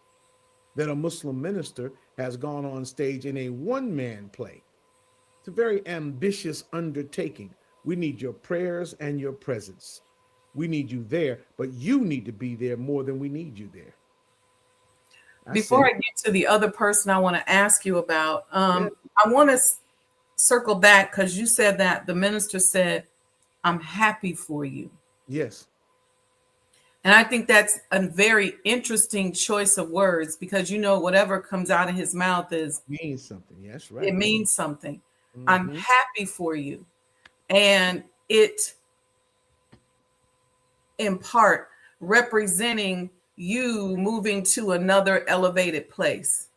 that a Muslim minister has gone on stage in a one-man play. It's a very ambitious undertaking. We need your prayers and your presence. We need you there, but you need to be there more than we need you there. I Before said, I get to the other person I want to ask you about, yeah, I want to circle back because you said that the minister said, I'm happy for you. yes, And I think that's a very interesting choice of words because whatever comes out of his mouth means something. Yes, it right. means something. I'm Mm-hmm. happy for you. And it in part representing you moving to another elevated place.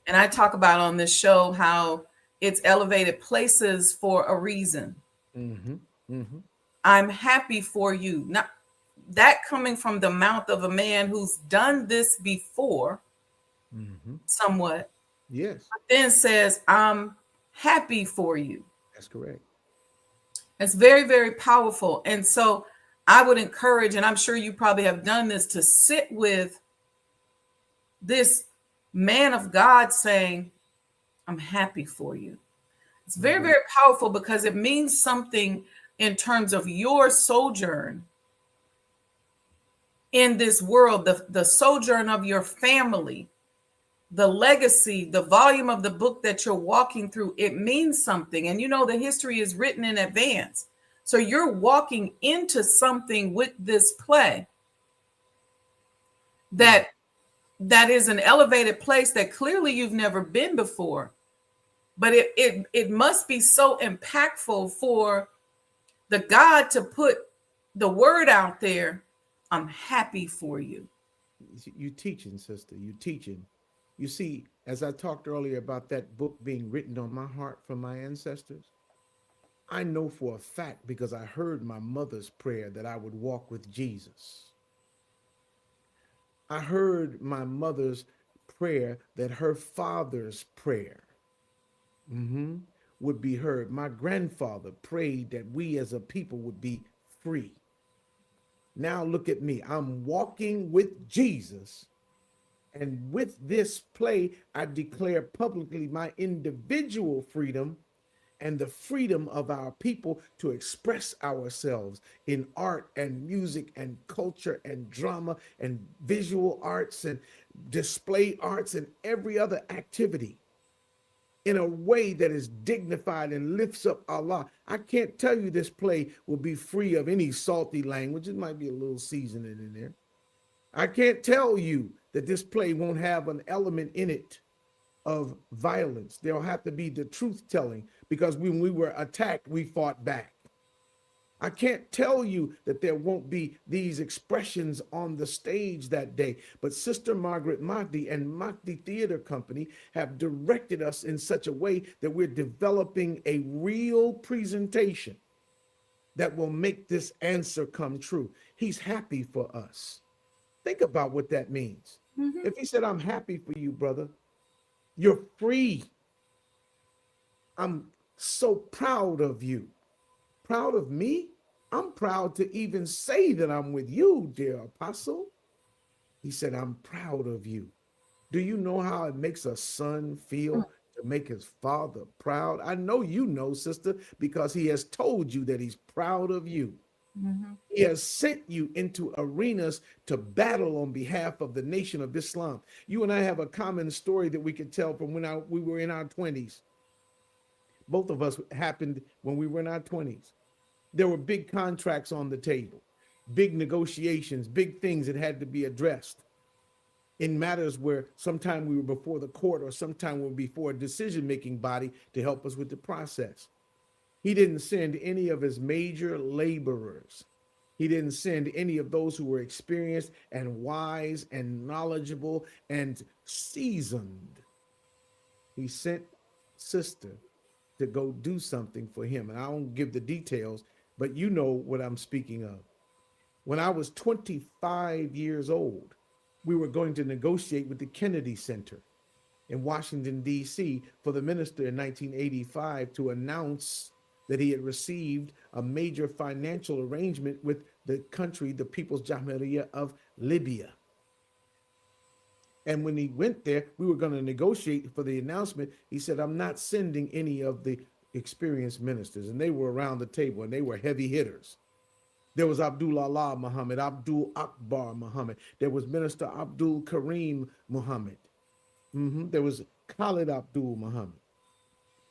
And I talk about on this show how it's elevated places for a reason. Mm-hmm. Mm-hmm. I'm happy for you. Not that coming from the mouth of a man who's done this before, Mm-hmm. somewhat, Yes, but then says, I'm happy for you. that's correct. It's very, very powerful. And so I would encourage, and I'm sure you probably have done this, to sit with this man of God saying, I'm happy for you. It's very, Right. very powerful because it means something in terms of your sojourn in this world, the sojourn of your family, the legacy, the volume of the book that you're walking through. It means something. And the history is written in advance. So you're walking into something with this play Mm. that is an elevated place that clearly you've never been before. But it must be so impactful for the God to put the word out there. I'm happy for you. You teaching, sister. You teaching. You see, as I talked earlier about that book being written on my heart from my ancestors, I know for a fact because I heard my mother's prayer that I would walk with Jesus. I heard my mother's prayer that her father's prayer mhm, would be heard. My grandfather prayed that we as a people would be free. Now look at me. I'm walking with Jesus. And with this play, I declare publicly my individual freedom and the freedom of our people to express ourselves in art and music and culture and drama and visual arts and display arts and every other activity in a way that is dignified and lifts up Allah. I can't tell you this play will be free of any salty language. It might be a little seasoning in there. I can't tell you that this play won't have an element in it of violence. There'll have to be the truth telling because when we were attacked, we fought back. I can't tell you that there won't be these expressions on the stage that day, but Sister Margaret Mahdi and Mahdi Theater Company have directed us in such a way that we're developing a real presentation that will make this answer come true. He's happy for us. Think about what that means. Mhm. If he said, I'm happy for you, brother, you're free. I'm so proud of you. Proud of me? I'm proud to even say that I'm with you, dear apostle. He said, I'm proud of you. Do you know how it makes a son feel to make his father proud? I know you know, sister, because he has told you that he's proud of you. Mm-hmm. He has sent you into arenas to battle on behalf of the nation of Islam. You and I have a common story that we could tell from when we were in our 20s. Both of us happened when we were in our 20s. There were big contracts on the table, big negotiations, big things that had to be addressed in matters where sometime we were before the court or sometime we were before a decision-making body to help us with the process. He didn't send any of his major laborers. He didn't send any of those who were experienced and wise and knowledgeable and seasoned. He sent sister to go do something for him. And I won't give the details, but you know what I'm speaking of. When I was 25 years old, we were going to negotiate with the Kennedy Center in Washington, D.C. for the minister in 1985 to announce that he had received a major financial arrangement with the country, the People's Jamhuriya of Libya. And when he went there, we were going to negotiate for the announcement. He said, I'm not sending any of the experienced ministers. And they were around the table and they were heavy hitters. There was Abdullah Muhammad, Abdul Akbar Muhammad. There was Minister Abdul Karim Muhammad. There was Khalid Abdul Muhammad.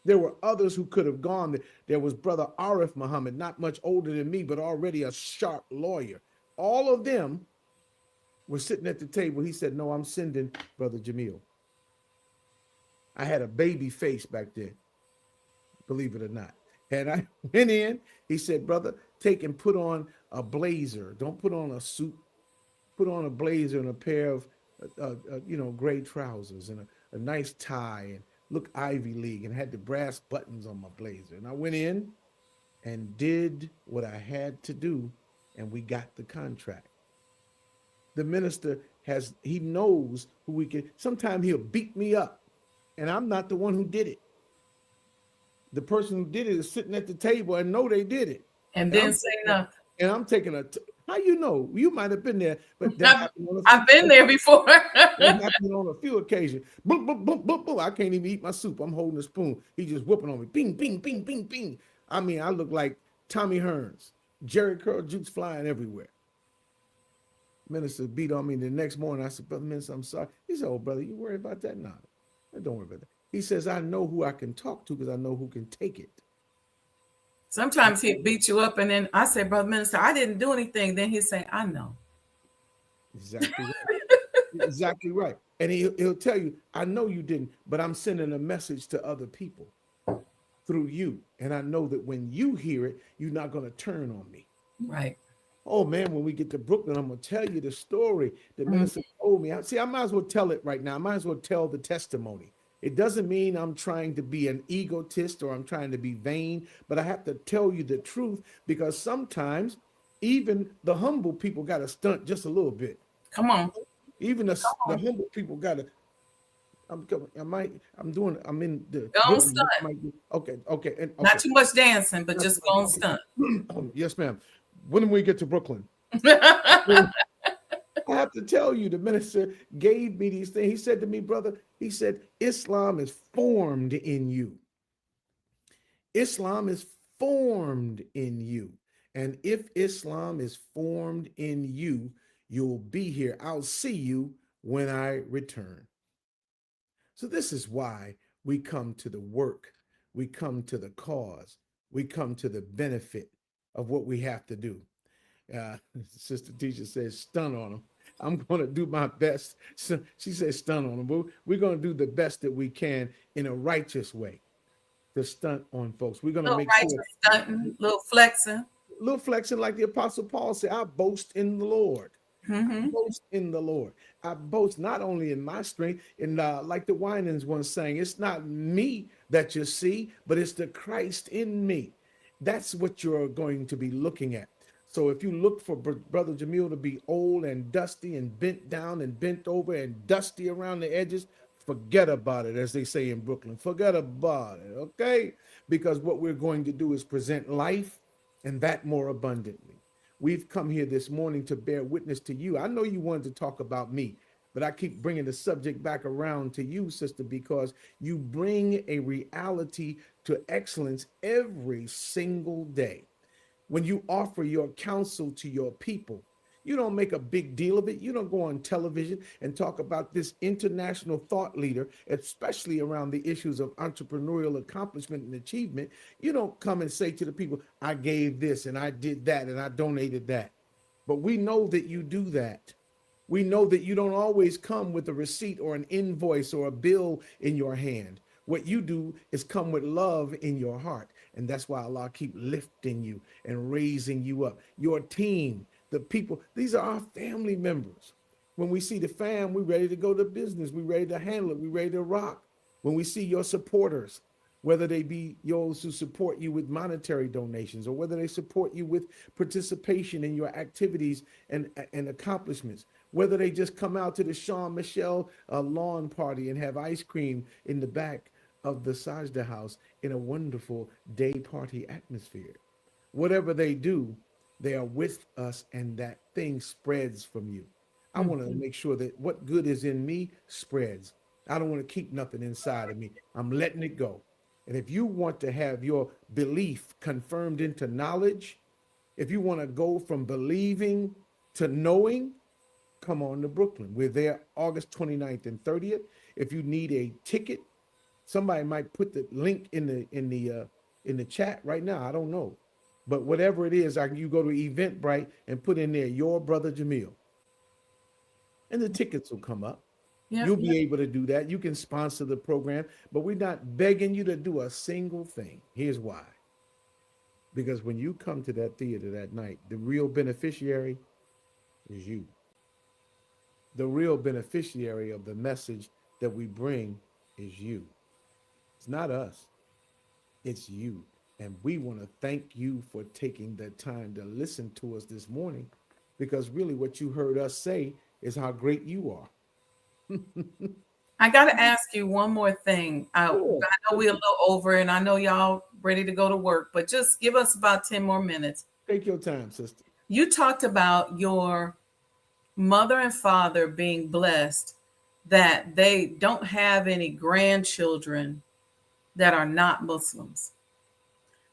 There were others who could have gone. There was Brother Arif Muhammad, not much older than me, but already a sharp lawyer. All of them were sitting at the table. He said, no, I'm sending Brother Jamil. I had a baby face back then, believe it or not. And I went in, he said, brother, take and put on a blazer. Don't put on a suit. Put on a blazer and a pair of, gray trousers and a nice tie and look Ivy League, and had the brass buttons on my blazer. And I went in and did what I had to do, and we got the contract. The minister he knows who we can. Sometimes he'll beat me up, and I'm not the one who did it. The person who did it is sitting at the table and know they did it. And then say nothing. And I'm taking how you know? You might have been there, but I've been there before. That happened on a few occasions. Boom, boom, boom, boom, boom. I can't even eat my soup. I'm holding a spoon. He just whooping on me. Bing, bing, bing, bing, bing. I mean, I look like Tommy Hearns. Jerry curl jukes flying everywhere. Minister beat on me the next morning. I said, Brother Minister, I'm sorry. He said, oh, brother, you worry about that? No, don't worry about that. He says, I know who I can talk to because I know who can take it. Sometimes he'd beat you up, and then I say, Brother Minister, I didn't do anything. Then he'd say, I know. Exactly right. Exactly right. And he'll tell you, I know you didn't, but I'm sending a message to other people through you. And I know that when you hear it, you're not going to turn on me. Right. Oh, man, when we get to Brooklyn, I'm going to tell you the story the minister told me. See, I might as well tell it right now. I might as well tell the testimony. It doesn't mean I'm trying to be an egotist or I'm trying to be vain, but I have to tell you the truth because sometimes even the humble people got to stunt just a little bit. Come on. Even the humble people got to. I'm in the. Go on, stunt. Okay. Not too much dancing, but just go on, stunt. Yes, ma'am. When we get to Brooklyn. I have to tell you, the minister gave me these things. He said to me, brother, he said, Islam is formed in you. Islam is formed in you. And if Islam is formed in you, you'll be here. I'll see you when I return. So this is why we come to the work. We come to the cause. We come to the benefit of what we have to do. Sister Teacher says, stun on them. I'm going to do my best. So she says, stun on them. But we're going to do the best that we can in a righteous way to stunt on folks. We're going to make sure. Stunting, little flexing. Little flexing, like the Apostle Paul said, I boast in the Lord. Mm-hmm. I boast in the Lord. I boast not only in my strength, and like the Winans once sang, it's not me that you see, but it's the Christ in me. That's what you're going to be looking at. So if you look for Brother Jamil to be old and dusty and bent down and bent over and dusty around the edges, forget about it, as they say in Brooklyn. Forget about it, okay? Because what we're going to do is present life and that more abundantly. We've come here this morning to bear witness to you. I know you wanted to talk about me, but I keep bringing the subject back around to you, sister, because you bring a reality to excellence every single day. When you offer your counsel to your people, you don't make a big deal of it. You don't go on television and talk about this international thought leader, especially around the issues of entrepreneurial accomplishment and achievement. You don't come and say to the people, I gave this and I did that and I donated that. But we know that you do that. We know that you don't always come with a receipt or an invoice or a bill in your hand. What you do is come with love in your heart. And that's why Allah keep lifting you and raising you up. Your team, the people, these are our family members. When we see the fam, we're ready to go to business. We're ready to handle it. We're ready to rock. When we see your supporters, whether they be those who support you with monetary donations or whether they support you with participation in your activities and accomplishments, whether they just come out to the Sean Michelle lawn party and have ice cream in the back of the Sajdah house in a wonderful day party atmosphere. Whatever they do, they are with us and that thing spreads from you. I want to make sure that what good is in me spreads. I don't want to keep nothing inside of me. I'm letting it go. And if you want to have your belief confirmed into knowledge, if you want to go from believing to knowing, come on to Brooklyn. We're there August 29th and 30th. If you need a ticket, somebody might put the link in the chat right now. I don't know. But whatever it is, you go to Eventbrite and put in there your brother Jamil. And the tickets will come up. Yep. You'll be able to do that. You can sponsor the program, but we're not begging you to do a single thing. Here's why. Because when you come to that theater that night, the real beneficiary is you. The real beneficiary of the message that we bring is you. It's not us. It's you. And we want to thank you for taking the time to listen to us this morning, because really what you heard us say is how great you are. I got to ask you one more thing. Sure. I know we're a little over and I know y'all ready to go to work, but just give us about 10 more minutes. Take your time, sister. You talked about your mother and father being blessed that they don't have any grandchildren that are not Muslims.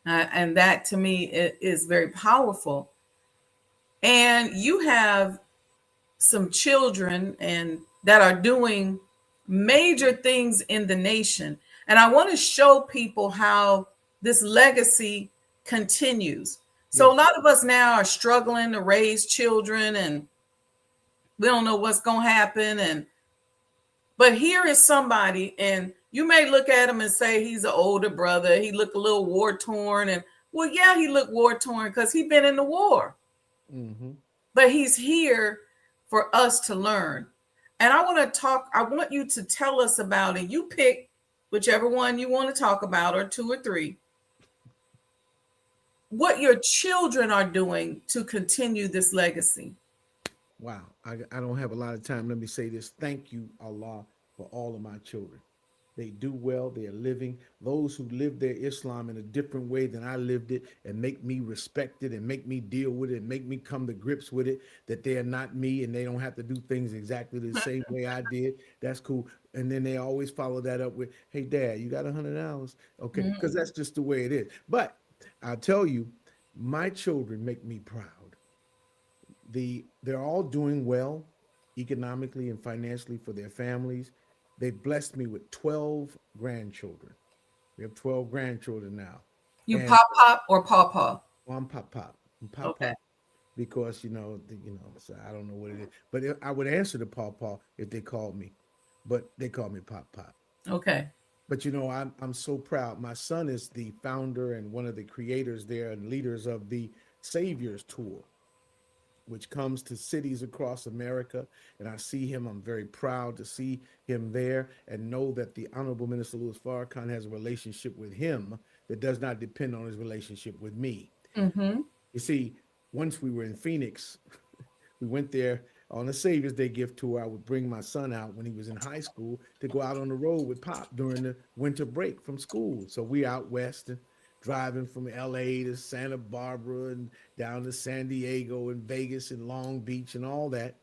And that to me is very powerful. And you have some children and that are doing major things in the nation. And I want to show people how this legacy continues. So a lot of us now are struggling to raise children and we don't know what's going to happen. But here is somebody, and you may look at him and say he's an older brother. He looked a little war torn. And well, yeah, he looked war torn because he's been in the war. Mm-hmm. But he's here for us to learn. And I want you to tell us about it. You pick whichever one you want to talk about, or two or three, what your children are doing to continue this legacy. Wow. I don't have a lot of time. Let me say this. Thank you, Allah, for all of my children. They do well. They are living. Those who live their Islam in a different way than I lived it and make me respect it and make me deal with it and make me come to grips with it, that they are not me and they don't have to do things exactly the same way I did. That's cool. And then they always follow that up with, hey, Dad, you got $100? Okay, because that's just the way it is. But I'll tell you, my children make me proud. They're all doing well economically and financially for their families. They blessed me with 12 grandchildren. We have 12 grandchildren now. You and Pop or Pawpaw? Well, I'm Pop. I'm Pop. Okay. Because so I don't know what it is. But I would answer to Pawpaw if they called me. But they call me Pop. Okay. But I'm so proud. My son is the founder and one of the creators there and leaders of the Saviors Tour, which comes to cities across America. And I see him. I'm very proud to see him there and know that the Honorable Minister Louis Farrakhan has a relationship with him that does not depend on his relationship with me. Mm-hmm. You see, once we were in Phoenix, we went there on a Savior's Day gift tour. I would bring my son out when he was in high school to go out on the road with Pop during the winter break from school. So we out west and driving from LA to Santa Barbara and down to San Diego and Vegas and Long Beach and all that.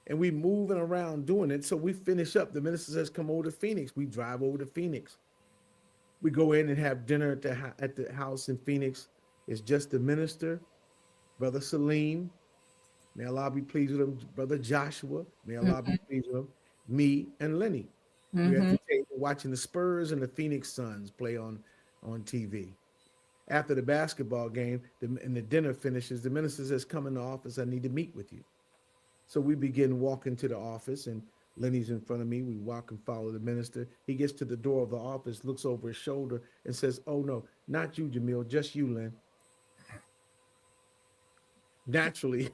And we moving around doing it. So we finish up. The minister says, come over to Phoenix. We drive over to Phoenix. We go in and have dinner at the house in Phoenix. It's just the minister, Brother Salim. May Allah be pleased with him. Brother Joshua. May Allah be pleased with him. Me and Lenny. We're at the table watching the Spurs and the Phoenix Suns play on TV. After the basketball game and the dinner finishes, the minister says, come in the office. I need to meet with you. So we begin walking to the office, and Lenny's in front of me. We walk and follow the minister. He gets to the door of the office, looks over his shoulder, and says, oh, no, not you, Jamil, just you, Len. Naturally,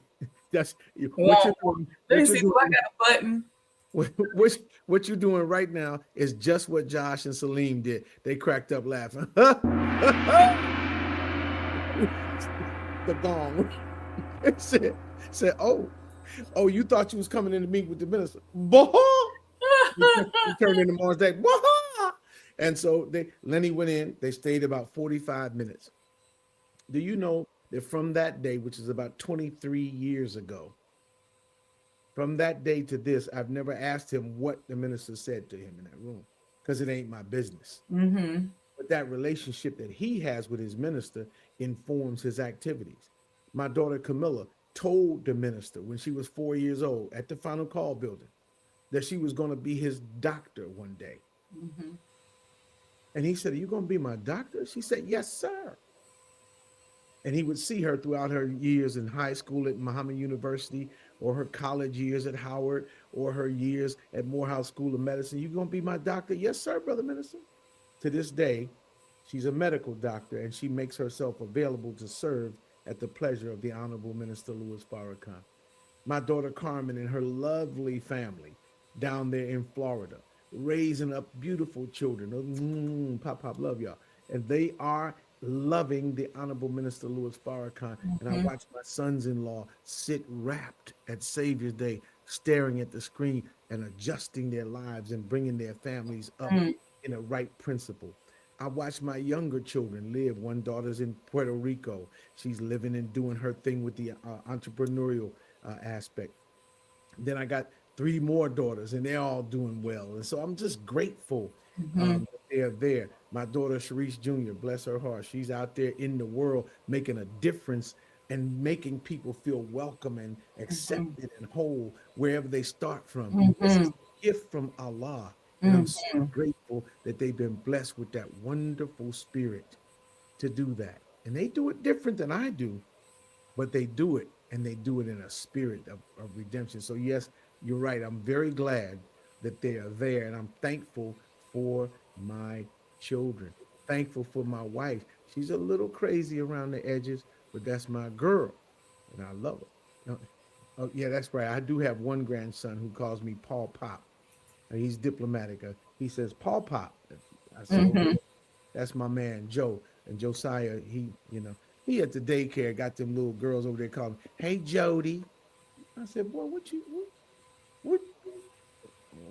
that's what you're doing. Let me see if I got a button. What you're doing right now is just what Josh and Salim did. They cracked up laughing. The gong. It said, oh, you thought you was coming in to meet with the minister. He turned into Mars Day. And so Lenny went in. They stayed about 45 minutes. Do you know that from that day, which is about 23 years ago, from that day to this, I've never asked him what the minister said to him in that room, because it ain't my business. But that relationship that he has with his minister informs his activities. My daughter Camilla told the minister when she was 4 years old at the Final Call building that she was going to be his doctor one day. And he said, are you going to be my doctor? She said, yes, sir. And he would see her throughout her years in high school at Muhammad University, or her college years at Howard, or her years at Morehouse School of Medicine. You gonna be my doctor? Yes, sir, Brother Minister. To this day, she's a medical doctor, and she makes herself available to serve at the pleasure of the Honorable Minister Louis Farrakhan. My daughter Carmen and her lovely family down there in Florida, raising up beautiful children. Pop, love y'all. And they are loving the Honorable Minister Louis Farrakhan. And I watch my sons-in-law sit rapt at Savior's Day, staring at the screen and adjusting their lives and bringing their families up in a right principle. I watch my younger children live. One daughter's in Puerto Rico. She's living and doing her thing with the entrepreneurial aspect. Then I got 3 more daughters, and they're all doing well. And so I'm just grateful that they're there. My daughter, Sharice Jr., bless her heart, she's out there in the world making a difference and making people feel welcome and accepted and whole wherever they start from. This is a gift from Allah. And I'm so grateful that they've been blessed with that wonderful spirit to do that. And they do it different than I do, but they do it, and they do it in a spirit of redemption. So yes, you're right. I'm very glad that they are there, and I'm thankful for my children, thankful for my wife. She's a little crazy around the edges, but that's my girl, and I love her. Oh yeah, that's right. I do have one grandson who calls me Paul Pop. He's diplomatic. He says Paul Pop. I said, okay, that's my man Joe. And Josiah, he at the daycare got them little girls over there calling, hey Jody. I said, boy, what?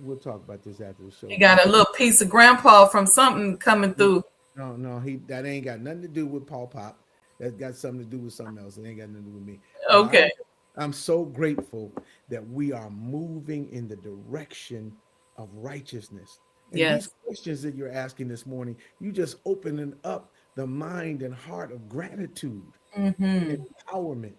We'll talk about this after the show. You got a little piece of grandpa from something coming through. No, that ain't got nothing to do with Paul Pop. That's got something to do with something else. It ain't got nothing to do with me. Okay. I'm so grateful that we are moving in the direction of righteousness. And these questions that you're asking this morning, you just opening up the mind and heart of gratitude and empowerment.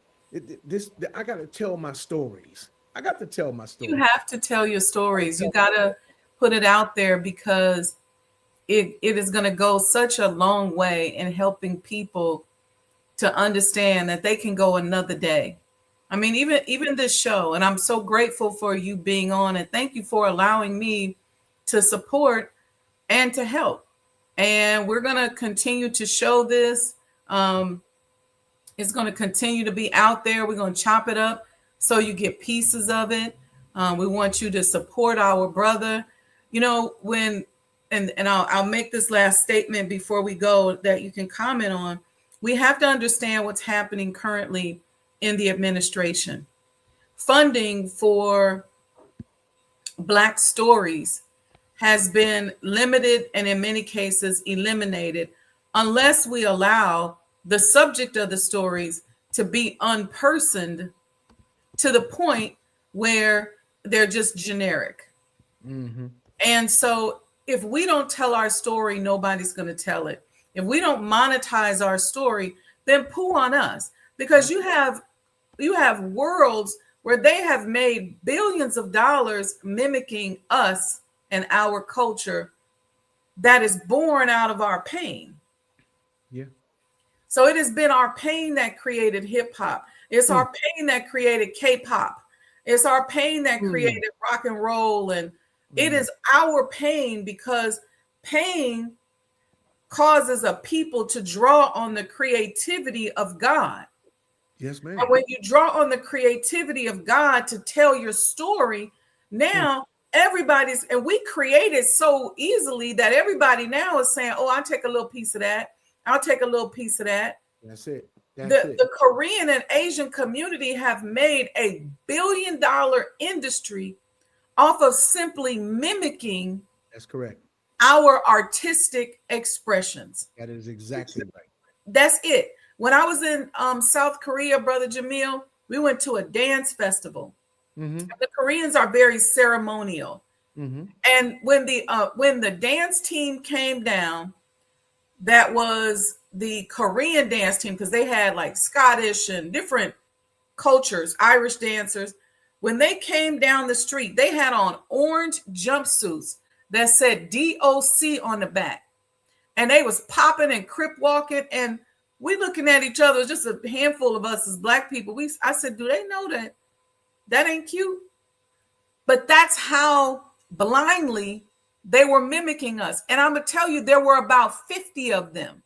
I got to tell my stories. I got to tell my stories. You have to tell your stories. You got to put it out there, because it is going to go such a long way in helping people to understand that they can go another day. I mean, even this show, and I'm so grateful for you being on, and thank you for allowing me to support and to help. And we're going to continue to show this. It's going to continue to be out there. We're going to chop it up so you get pieces of it. We want you to support our brother. You know, I'll make this last statement before we go that you can comment on. We have to understand what's happening currently in the administration. Funding for Black stories has been limited and in many cases eliminated unless we allow the subject of the stories to be unpersoned to the point where they're just generic. Mm-hmm. And so if we don't tell our story, nobody's going to tell it. If we don't monetize our story, then poo on us, because you have worlds where they have made billions of dollars mimicking us and our culture that is born out of our pain. Yeah. So it has been our pain that created hip hop. It's our pain that created K-pop. It's our pain that created rock and roll. And it is our pain, because pain causes a people to draw on the creativity of God. Yes, ma'am. And when you draw on the creativity of God to tell your story, now everybody's, and we create it so easily that everybody now is saying, oh, I'll take a little piece of that. I'll take a little piece of that. That's it. That's it. The Korean and Asian community have made $1 billion industry off of simply mimicking That's correct. our artistic expressions. That is exactly right. That's it. When I was in South Korea, Brother Jamil, we went to a dance festival. Mm-hmm. The Koreans are very ceremonial. Mm-hmm. And when the dance team came down, that was the Korean dance team, because they had like Scottish and different cultures, Irish dancers. When they came down the street, they had on orange jumpsuits that said DOC on the back. And they was popping and crip walking, and we looking at each other, just a handful of us as Black people. I said, do they know that that ain't cute? But that's how blindly they were mimicking us. And I'm going to tell you, there were about 50 of them.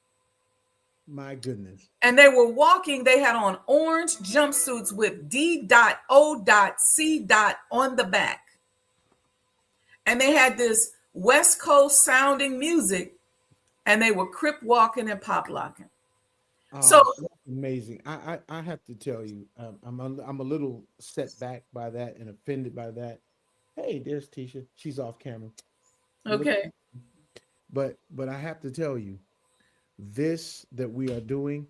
My goodness. And they were walking, they had on orange jumpsuits with D.O.C. on the back. And they had this West Coast sounding music, and they were crip walking and pop locking. So amazing. I have to tell you, I'm a little set back by that and offended by that. Hey, there's Tisha. She's off camera. okay. But I have to tell you, this that we are doing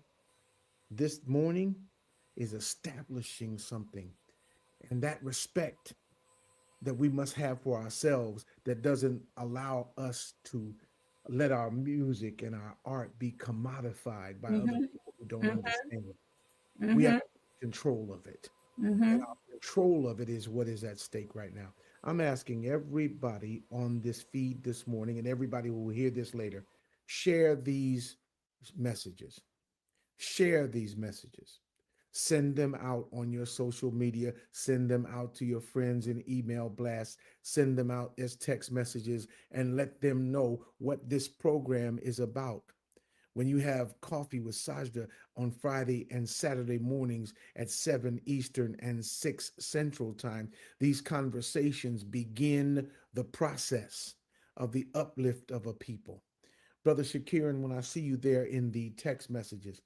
this morning is establishing something, and that respect that we must have for ourselves, that doesn't allow us to let our music and our art be commodified by other people who don't understand it. We have control of it. And our control of it is what is at stake right now. I'm asking everybody on this feed this morning, and everybody who will hear this later, share these messages. Share these messages. Send them out on your social media. Send them out to your friends in email blasts. Send them out as text messages, and let them know what this program is about. When you have Coffee with Sajdah on Friday and Saturday mornings at 7 Eastern and 6 Central Time, these conversations begin the process of the uplift of a people. Brother Shakiran, when I see you there in the text messages,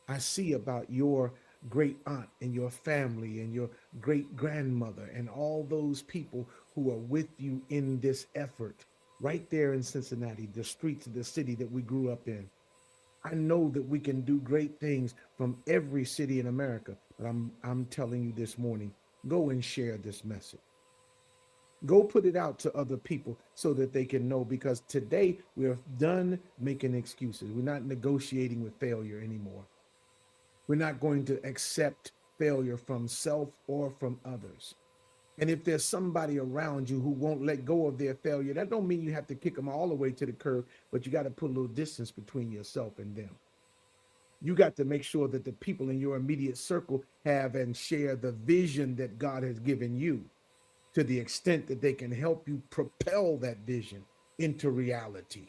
I see about your great aunt and your family and your great grandmother and all those people who are with you in this effort right there in Cincinnati, the streets of the city that we grew up in. I know that we can do great things from every city in America, but I'm telling you this morning, go and share this message. Go put it out to other people so that they can know, because today we're done making excuses. We're not negotiating with failure anymore. We're not going to accept failure from self or from others. And if there's somebody around you who won't let go of their failure, that don't mean you have to kick them all the way to the curb, but you got to put a little distance between yourself and them. You got to make sure that the people in your immediate circle have and share the vision that God has given you, to the extent that they can help you propel that vision into reality.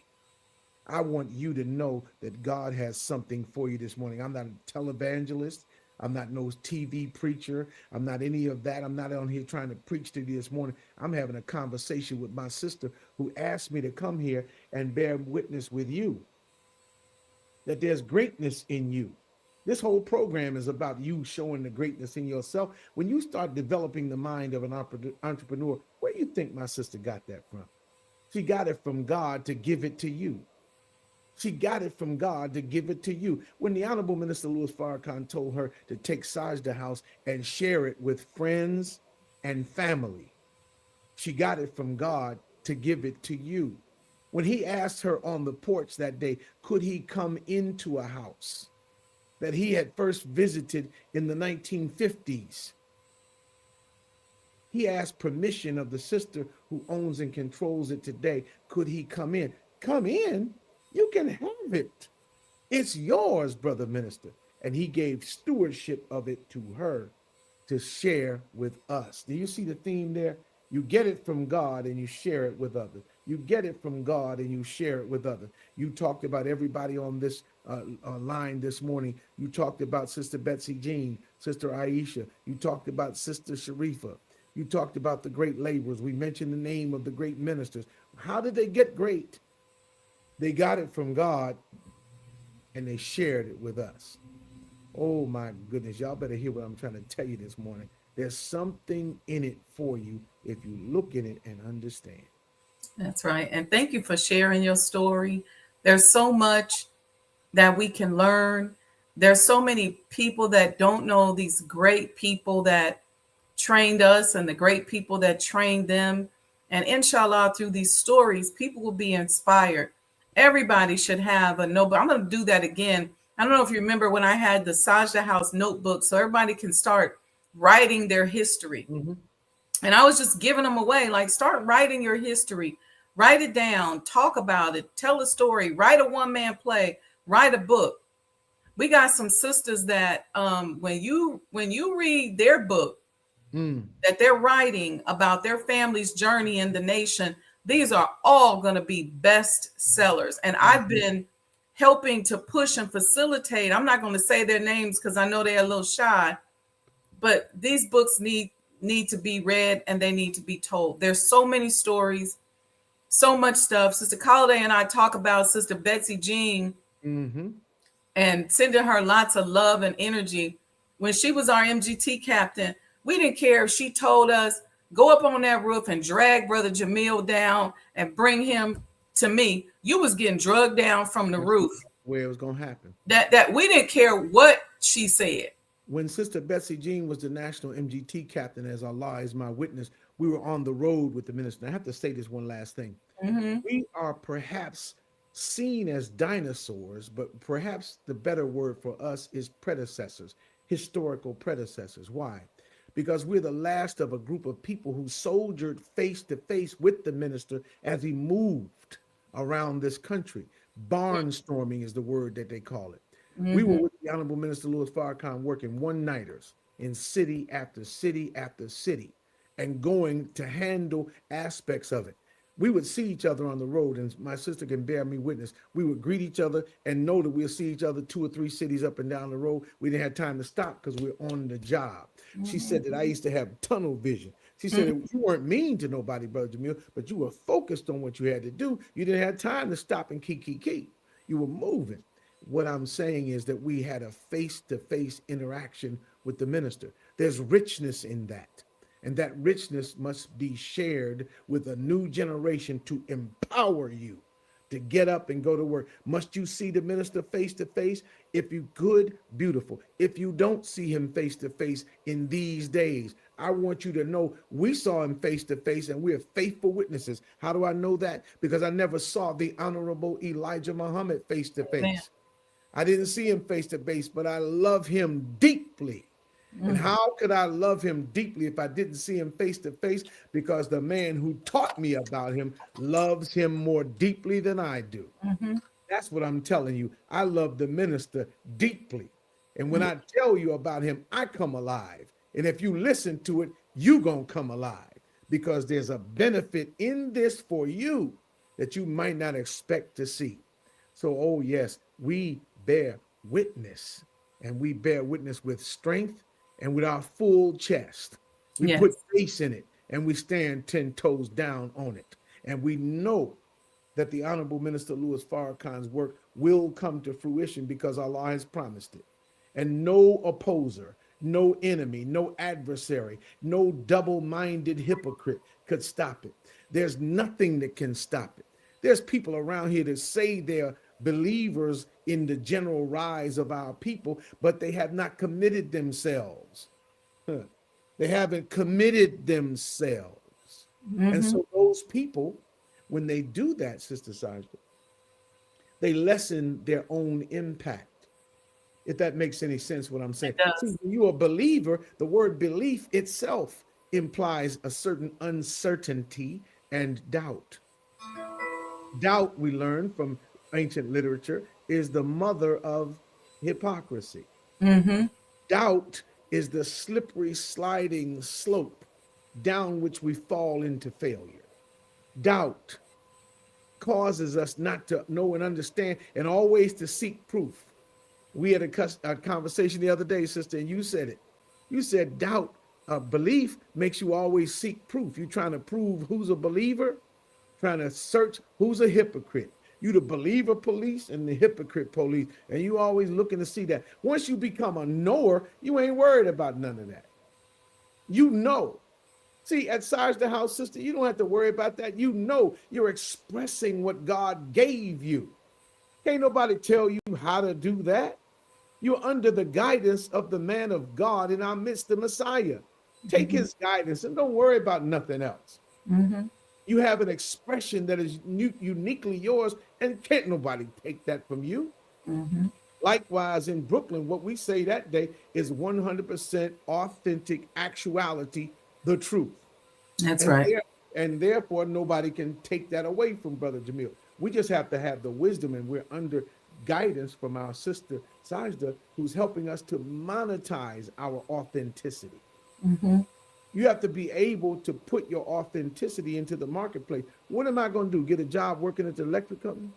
I want you to know that God has something for you this morning. I'm not a televangelist. I'm not no TV preacher. I'm not any of that. I'm not on here trying to preach to you this morning. I'm having a conversation with my sister who asked me to come here and bear witness with you that there's greatness in you. This whole program is about you showing the greatness in yourself. When you start developing the mind of an entrepreneur, where do you think my sister got that from? She got it from God to give it to you. She got it from God to give it to you. When the Honorable Minister Louis Farrakhan told her to take Sajdah House and share it with friends and family, she got it from God to give it to you. When he asked her on the porch that day, could he come into a house that he had first visited in the 1950s? He asked permission of the sister who owns and controls it today. Could he come in? Come in? You can have it. It's yours, brother minister. And he gave stewardship of it to her to share with us. Do you see the theme there? You get it from God and you share it with others. You get it from God and you share it with others. You talked about everybody on this line this morning. You talked about Sister Betsy Jean, Sister Aisha. You talked about Sister Sharifa. You talked about the great laborers. We mentioned the name of the great ministers. How did they get great? They got it from God and they shared it with us. Oh my goodness, y'all better hear what I'm trying to tell you this morning. There's something in it for you if you look in it and understand. That's right. And thank you for sharing your story. There's so much that we can learn. There's so many people that don't know these great people that trained us and the great people that trained them. And inshallah, through these stories, people will be inspired. Everybody should have a notebook. I'm going to do that again. I don't know if you remember when I had the Sajda House notebook, so everybody can start writing their history. Mm-hmm. And I was just giving them away, like, start writing your history, write it down, talk about it, tell a story, write a one-man play, write a book. We got some sisters that when you read their book that they're writing about their family's journey in the nation, these are all going to be best sellers. And I've been helping to push and facilitate. I'm not going to say their names because I know they're a little shy, but these books need to be read and they need to be told. There's so many stories, so much stuff. Sister Holiday and I talk about Sister Betsy Jean and sending her lots of love and energy. When she was our MGT captain, we didn't care if she told us, go up on that roof and drag Brother Jamil down and bring him to me. You was getting drugged down from the roof. Where it was going to happen. That we didn't care what she said. When Sister Betsy Jean was the national MGT captain, as Allah is my witness, we were on the road with the minister. I have to say this one last thing. We are perhaps seen as dinosaurs, but perhaps the better word for us is predecessors, historical predecessors. Why? Because we're the last of a group of people who soldiered face to face with the minister as he moved around this country. Barnstorming is the word that they call it. We were with the Honorable Minister Louis Farrakhan working one-nighters in city after city after city and going to handle aspects of it. We would see each other on the road, and my sister can bear me witness. We would greet each other and know that we'll see each other 2 or 3 cities up and down the road. We didn't have time to stop because we're on the job. She said that I used to have tunnel vision. She said that you weren't mean to nobody, Brother Jamil, but you were focused on what you had to do. You didn't have time to stop and key. You were moving. What I'm saying is that we had a face-to-face interaction with the minister. There's richness in that. And that richness must be shared with a new generation to empower you to get up and go to work. Must you see the minister face to face? If you could, beautiful. If you don't see him face to face in these days, I want you to know we saw him face to face and we are faithful witnesses. How do I know that? Because I never saw the Honorable Elijah Muhammad face to face. I didn't see him face to face, but I love him deeply. And how could I love him deeply if I didn't see him face to face? Because the man who taught me about him loves him more deeply than I do. That's what I'm telling you. I love the minister deeply. And when I tell you about him, I come alive. And if you listen to it, you gonna come alive because there's a benefit in this for you that you might not expect to see. So, oh yes, we bear witness, and we bear witness with strength and with our full chest. We put face in it and we stand 10 toes down on it. And we know that the Honorable Minister Louis Farrakhan's work will come to fruition because Allah has promised it. And no opposer, no enemy, no adversary, no double-minded hypocrite could stop it. There's nothing that can stop it. There's people around here that say they're believers in the general rise of our people, but they have not committed themselves. Huh. They haven't committed themselves. And so those people, when they do that, Sister Sajdah, they lessen their own impact. If that makes any sense, what I'm saying. It does. See, when you're a believer, the word belief itself implies a certain uncertainty and doubt. Doubt, we learn from ancient literature, is the mother of hypocrisy. Doubt is the slippery, sliding slope down which we fall into failure. Doubt causes us not to know and understand and always to seek proof. We had a conversation the other day, sister, and you said it. You said doubt, belief makes you always seek proof. You're trying to prove who's a believer, trying to search who's a hypocrite. You the believer police and the hypocrite police, and you always looking to see that. Once you become a knower, you ain't worried about none of that. You know. See, at Sajdah House, sister, you don't have to worry about that. You know you're expressing what God gave you. Can't nobody tell you how to do that. You're under the guidance of the man of God in our midst, the Messiah. Take his guidance and don't worry about nothing else. You have an expression that is uniquely yours, and can't nobody take that from you. Likewise, in Brooklyn, what we say that day is 100% authentic actuality, the truth. That's right. And therefore, nobody can take that away from Brother Jamil. We just have to have the wisdom, and we're under guidance from our sister Sajdah, who's helping us to monetize our authenticity. You have to be able to put your authenticity into the marketplace. What am I going to do? Get a job working at the electric company?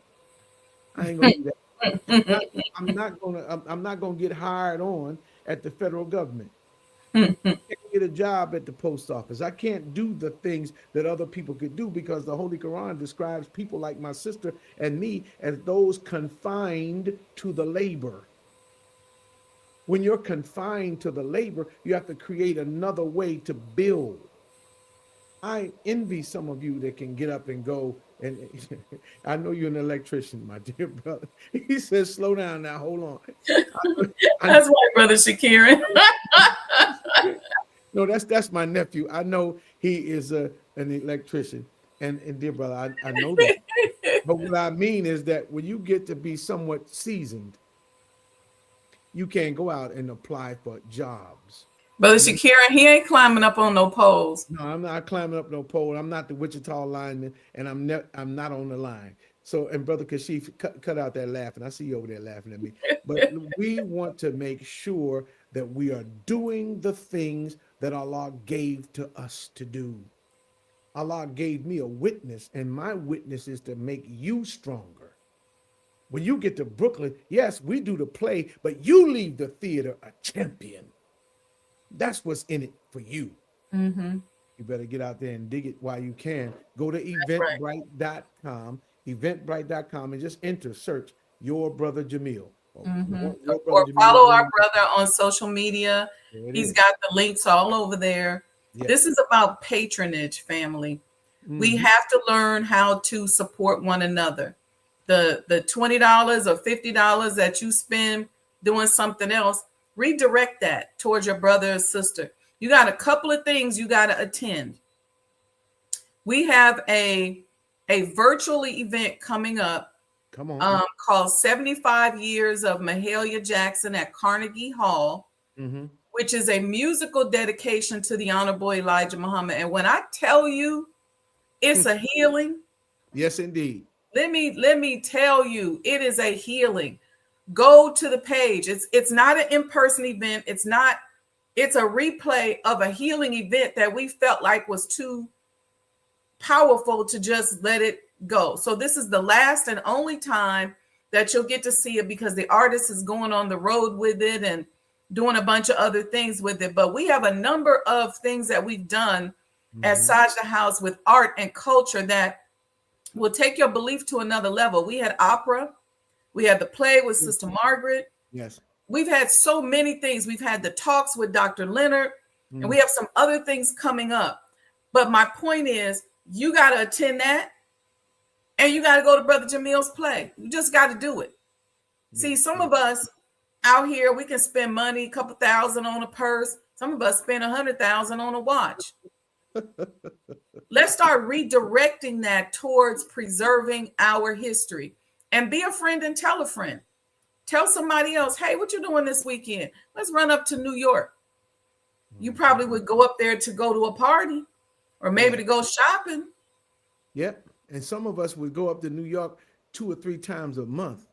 I ain't going to do that. I'm not going to get hired on at the federal government. I can't get a job at the post office. I can't do the things that other people could do because the Holy Quran describes people like my sister and me as those confined to the labor. When you're confined to the labor, you have to create another way to build. I envy some of you that can get up and go. And I know you're an electrician, my dear brother. He says, slow down now, hold on. That's right, Brother Shakirin. No, that's my nephew. I know he is an electrician. And dear brother, I know that. But what I mean is that when you get to be somewhat seasoned, you can't go out and apply for jobs. Brother Shakirin, he ain't climbing up on no poles. No, I'm not climbing up no pole. I'm not the Wichita lineman, and I'm not on the line. So, and Brother Kashif, cut out that laughing. I see you over there laughing at me. But we want to make sure that we are doing the things that Allah gave to us to do. Allah gave me a witness, and my witness is to make you stronger. When you get to Brooklyn, yes, we do the play, but you leave the theater a champion. That's what's in it for you. You better get out there and dig it while you can. Go to eventbrite.com, eventbrite.com, and just search your brother Jamil. Or follow our brother on social media. He's got the links all over there. Yes. This is about patronage, family. We have to learn how to support one another. The $20 or $50 that you spend doing something else, redirect that towards your brother or sister. You got a couple of things you got to attend. We have a virtual event coming up. Come on. Called 75 Years of Mahalia Jackson at Carnegie Hall, which is a musical dedication to the Honorable Elijah Muhammad. And when I tell you it's a healing. Yes, indeed. Let me tell you, it is a healing. Go to the page. It's not an in-person event. It's a replay of a healing event that we felt like was too powerful to just let it go. So this is the last and only time that you'll get to see it because the artist is going on the road with it and doing a bunch of other things with it. But we have a number of things that we've done at Sajdah House with art and culture that will take your belief to another level. We had opera. We had the play with Sister Margaret. Yes. We've had so many things. We've had the talks with Dr. Leonard, and we have some other things coming up. But my point is, you got to attend that. and you got to go to Brother Jamil's play. You just got to do it. See, some of us out here, we can spend money, a couple thousand on a purse. Some of us spend 100,000 on a watch. Let's start redirecting that towards preserving our history. And be a friend and tell a friend. Tell somebody else, hey, what you doing this weekend? Let's run up to New York. You probably would go up there to go to a party or maybe to go shopping. Yep. And some of us would go up to New York 2 or 3 times a month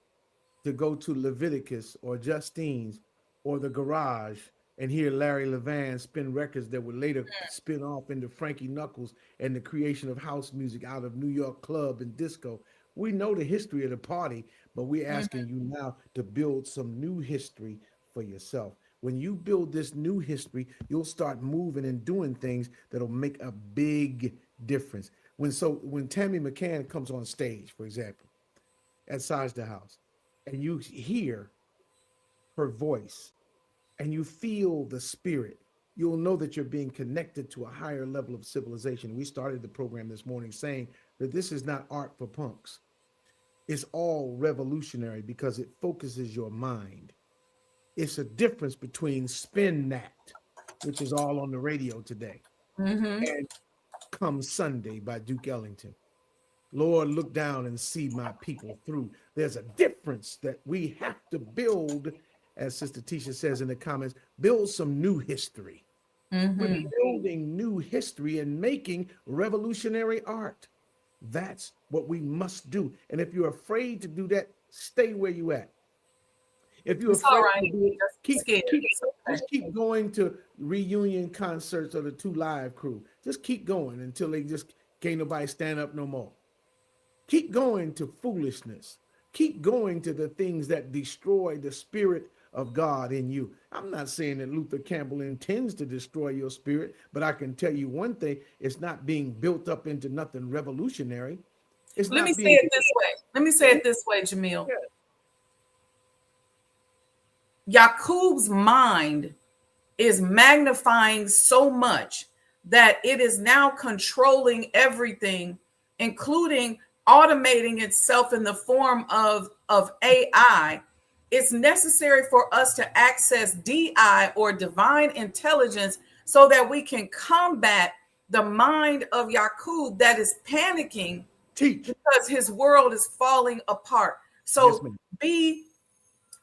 to go to Leviticus or Justine's or the Garage and hear Larry Levan spin records that would later spin off into Frankie Knuckles and the creation of house music out of New York club and disco. We know the history of the party, but we're asking you now to build some new history for yourself. When you build this new history, you'll start moving and doing things that'll make a big difference. When Tammy McCann comes on stage, for example, at Sajdah House, and you hear her voice and you feel the spirit, you'll know that you're being connected to a higher level of civilization. We started the program this morning saying that this is not art for punks. It's all revolutionary because it focuses your mind. It's a difference between Spin That, which is all on the radio today, and Come Sunday by Duke Ellington. Lord, look down and see my people through. There's a difference that we have to build, as Sister Tisha says in the comments, build some new history. We're building new history and making revolutionary art. That's what we must do. And if you're afraid to do that, stay where you at. If you're afraid to do it, just keep going to reunion concerts of the 2 Live crew. Just keep going until they just can't nobody stand up no more. Keep going to foolishness. Keep going to the things that destroy the spirit of God in you. I'm not saying that Luther Campbell intends to destroy your spirit, but I can tell you one thing, it's not being built up into nothing revolutionary. Let me say it this way, Jamil. Yaqub's mind is magnifying so much that it is now controlling everything, including automating itself in the form of AI. It's necessary for us to access DI or divine intelligence so that we can combat the mind of Yaqub that is panicking because his world is falling apart. So be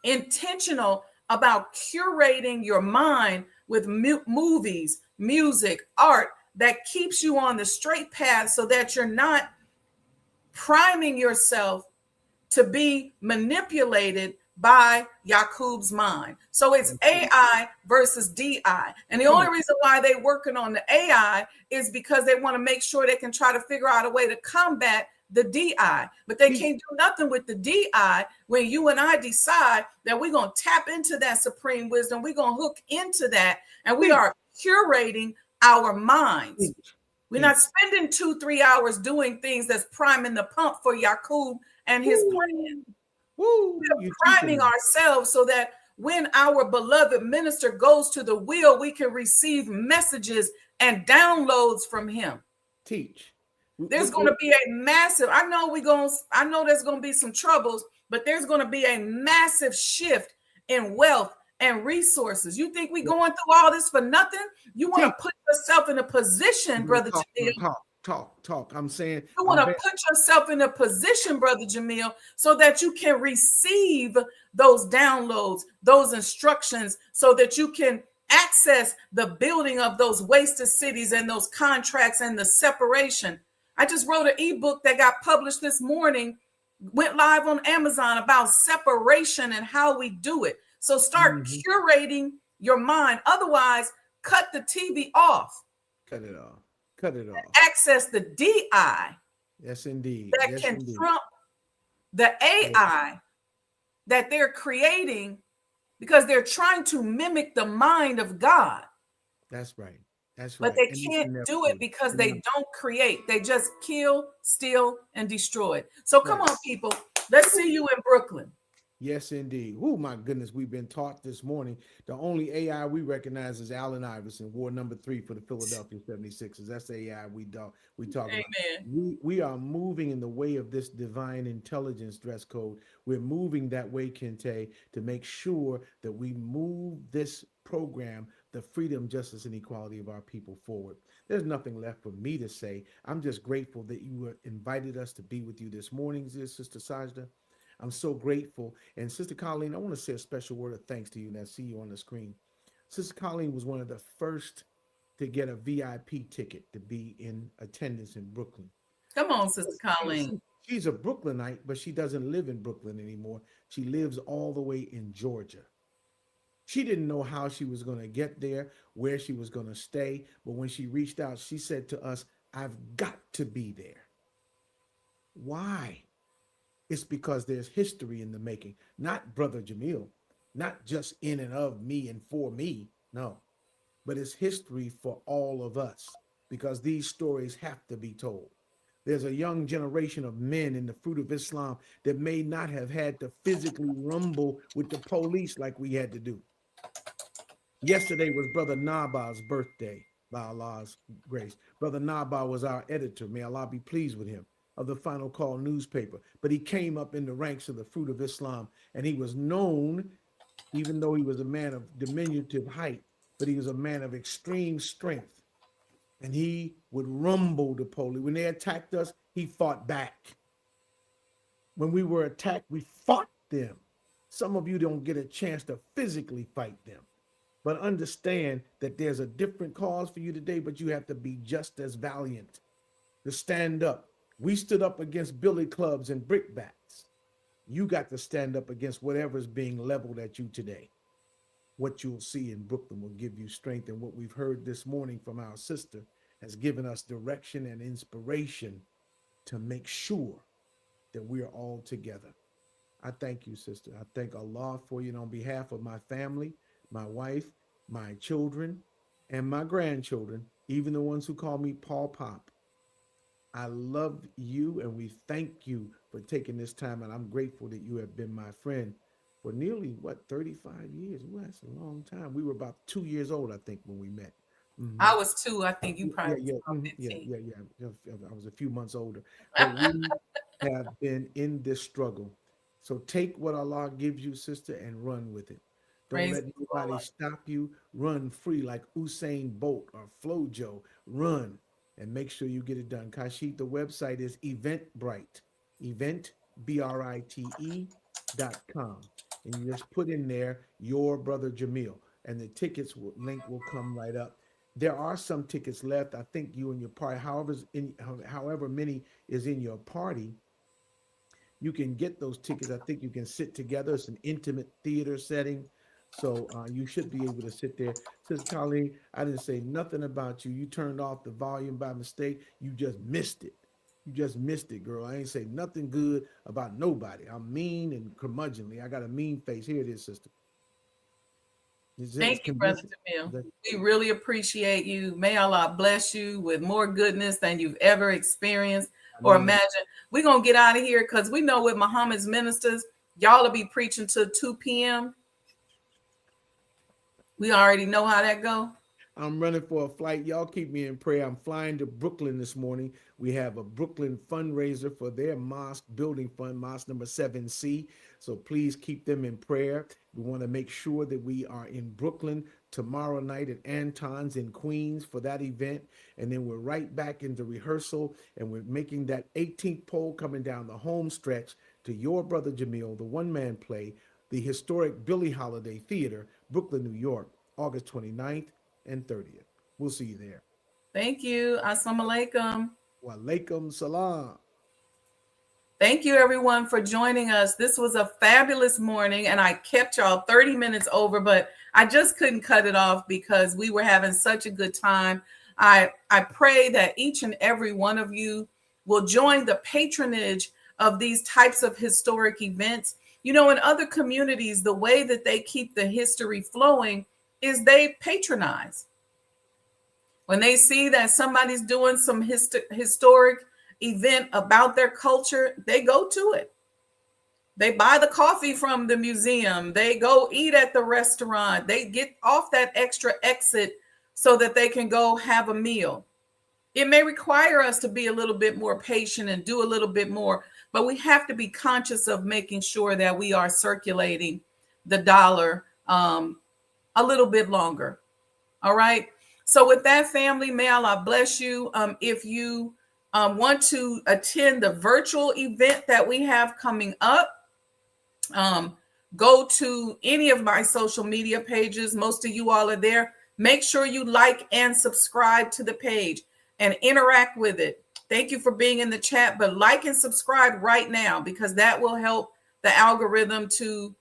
intentional about curating your mind with movies, music, art that keeps you on the straight path so that you're not priming yourself to be manipulated by Yaqub's mind. So it's AI versus DI. And the only reason why they're working on the AI is because they want to make sure they can try to figure out a way to combat the DI. But they can't do nothing with the DI when you and I decide that we're going to tap into that supreme wisdom. We're going to hook into that. And we are curating our minds. We're not spending 2-3 hours doing things that's priming the pump for Yaqub and his plan. We're priming ourselves so that when our beloved minister goes to the wheel, we can receive messages and downloads from him. There's going to be a massive, I know there's going to be some troubles, but there's going to be a massive shift in wealth and resources. You think we're going through all this for nothing? You want to put yourself in a position, Brother Jamil. Talk. I'm saying you want to put yourself in a position, Brother Jamil, so that you can receive those downloads, those instructions, so that you can access the building of those wasted cities and those contracts and the separation. I just wrote an ebook that got published this morning, went live on Amazon about separation and how we do it. So start curating your mind. Otherwise, cut the TV off. Cut it off. Access the DI. Yes, indeed. That can trump the AI that they're creating because they're trying to mimic the mind of God. That's right. But they can't do it because they don't create. They just kill, steal, and destroy. So come on, people. Let's see you in Brooklyn. Yes, indeed. Oh, my goodness, we've been taught this morning. The only AI we recognize is Allen Iverson, war number 3 for the Philadelphia 76ers. That's the AI we talk about. Amen. We are moving in the way of this divine intelligence dress code. We're moving that way, Kente, to make sure that we move this program, the freedom, justice, and equality of our people forward. There's nothing left for me to say. I'm just grateful that you invited us to be with you this morning, dear Sister Sajda. I'm so grateful. And Sister Colleen, I want to say a special word of thanks to you. And I see you on the screen. Sister Colleen was one of the first to get a VIP ticket to be in attendance in Brooklyn. Come on, Sister Colleen. She's a Brooklynite, but she doesn't live in Brooklyn anymore. She lives all the way in Georgia. She didn't know how she was going to get there, where she was going to stay. But when she reached out, she said to us, I've got to be there. Why? It's because there's history in the making, not Brother Jamil, not just in and of me and for me, no, but it's history for all of us because these stories have to be told. There's a young generation of men in the fruit of Islam that may not have had to physically rumble with the police like we had to do. Yesterday was Brother Naba's birthday, by Allah's grace. Brother Naba was our editor. May Allah be pleased with him, of the Final Call newspaper. But he came up in the ranks of the fruit of Islam, and he was known, even though he was a man of diminutive height, but he was a man of extreme strength. And he would rumble the police. When they attacked us, he fought back. When we were attacked, we fought them. Some of you don't get a chance to physically fight them. But understand that there's a different cause for you today, but you have to be just as valiant to stand up. We stood up against billy clubs and brickbats. You got to stand up against whatever's being leveled at you today. What you'll see in Brooklyn will give you strength. And what we've heard this morning from our sister has given us direction and inspiration to make sure that we are all together. I thank you, sister. I thank Allah for you. And on behalf of my family, my wife, my children, and my grandchildren, even the ones who call me Paul Pop, I love you, and we thank you for taking this time, and I'm grateful that you have been my friend for nearly, 35 years? Well, that's a long time. We were about 2 years old, I think, when we met. I was 2. I think you Yeah, probably yeah, was about yeah, 15. yeah. I was a few months older, but we have been in this struggle. So take what Allah gives you, sister, and run with it. Don't Praise let be to nobody Allah. stop you. Run free like Usain Bolt or Flojo. Run and make sure you get it done. Kashif, the website is Eventbrite, BRITE.com. And you just put in there your brother Jamil, and the link will come right up. There are some tickets left. I think you and your party, however many is in your party, you can get those tickets. I think you can sit together. It's an intimate theater setting. So you should be able to sit there. Says Colleen, I didn't say nothing about you. You turned off the volume by mistake. You just missed it. You just missed it, girl. I ain't say nothing good about nobody. I'm mean and curmudgeonly. I got a mean face. Here it is, sister. Thank you, Brother Jamil. We really appreciate you. May Allah bless you with more goodness than you've ever experienced or imagined. We're going to get out of here because we know with Muhammad's ministers, y'all will be preaching till 2 p.m. We already know how that go. I'm running for a flight. Y'all keep me in prayer. I'm flying to Brooklyn this morning. We have a Brooklyn fundraiser for their mosque building fund, mosque number 7C. So please keep them in prayer. We want to make sure that we are in Brooklyn tomorrow night at Anton's in Queens for that event. And then we're right back into rehearsal, and we're making that 18th pole coming down the home stretch to your brother Jamil, the one-man play, the historic Billie Holiday Theater, Brooklyn, New York, August 29th and 30th. We'll see you there. Thank you. Assalamu alaikum. Wa alaikum salam. Thank you, everyone, for joining us. This was a fabulous morning, and I kept y'all 30 minutes over, but I just couldn't cut it off because we were having such a good time. I pray that each and every one of you will join the patronage of these types of historic events. You know, in other communities, the way that they keep the history flowing is they patronize. When they see that somebody's doing some historic event about their culture, they go to it. They buy the coffee from the museum. They go eat at the restaurant. They get off that extra exit so that they can go have a meal. It may require us to be a little bit more patient and do a little bit more, but we have to be conscious of making sure that we are circulating the dollar a little bit longer. All right. So with that, family, may Allah bless you. If you want to attend the virtual event that we have coming up, go to any of my social media pages. Most of you all are there. Make sure you like and subscribe to the page and interact with it. Thank you for being in the chat, but like and subscribe right now, because that will help the algorithm to,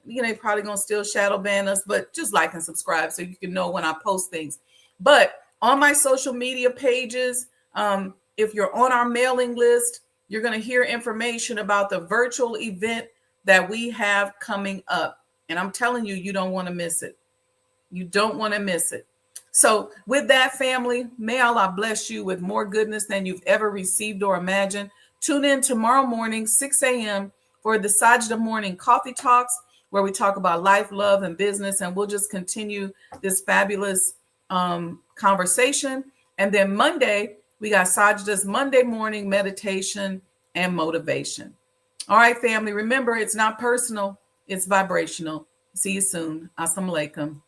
they're probably going to still shadow ban us, but just like and subscribe so you can know when I post things. But on my social media pages, if you're on our mailing list, you're going to hear information about the virtual event that we have coming up. And I'm telling you, you don't want to miss it. You don't want to miss it. So with that, family, may Allah bless you with more goodness than you've ever received or imagined. Tune in tomorrow morning, 6 a.m. for the Sajdah Morning Coffee Talks, where we talk about life, love, and business. And we'll just continue this fabulous conversation. And then Monday, we got Sajdah's Monday morning meditation and motivation. All right, family, remember, it's not personal, it's vibrational. See you soon. Assalamu alaikum.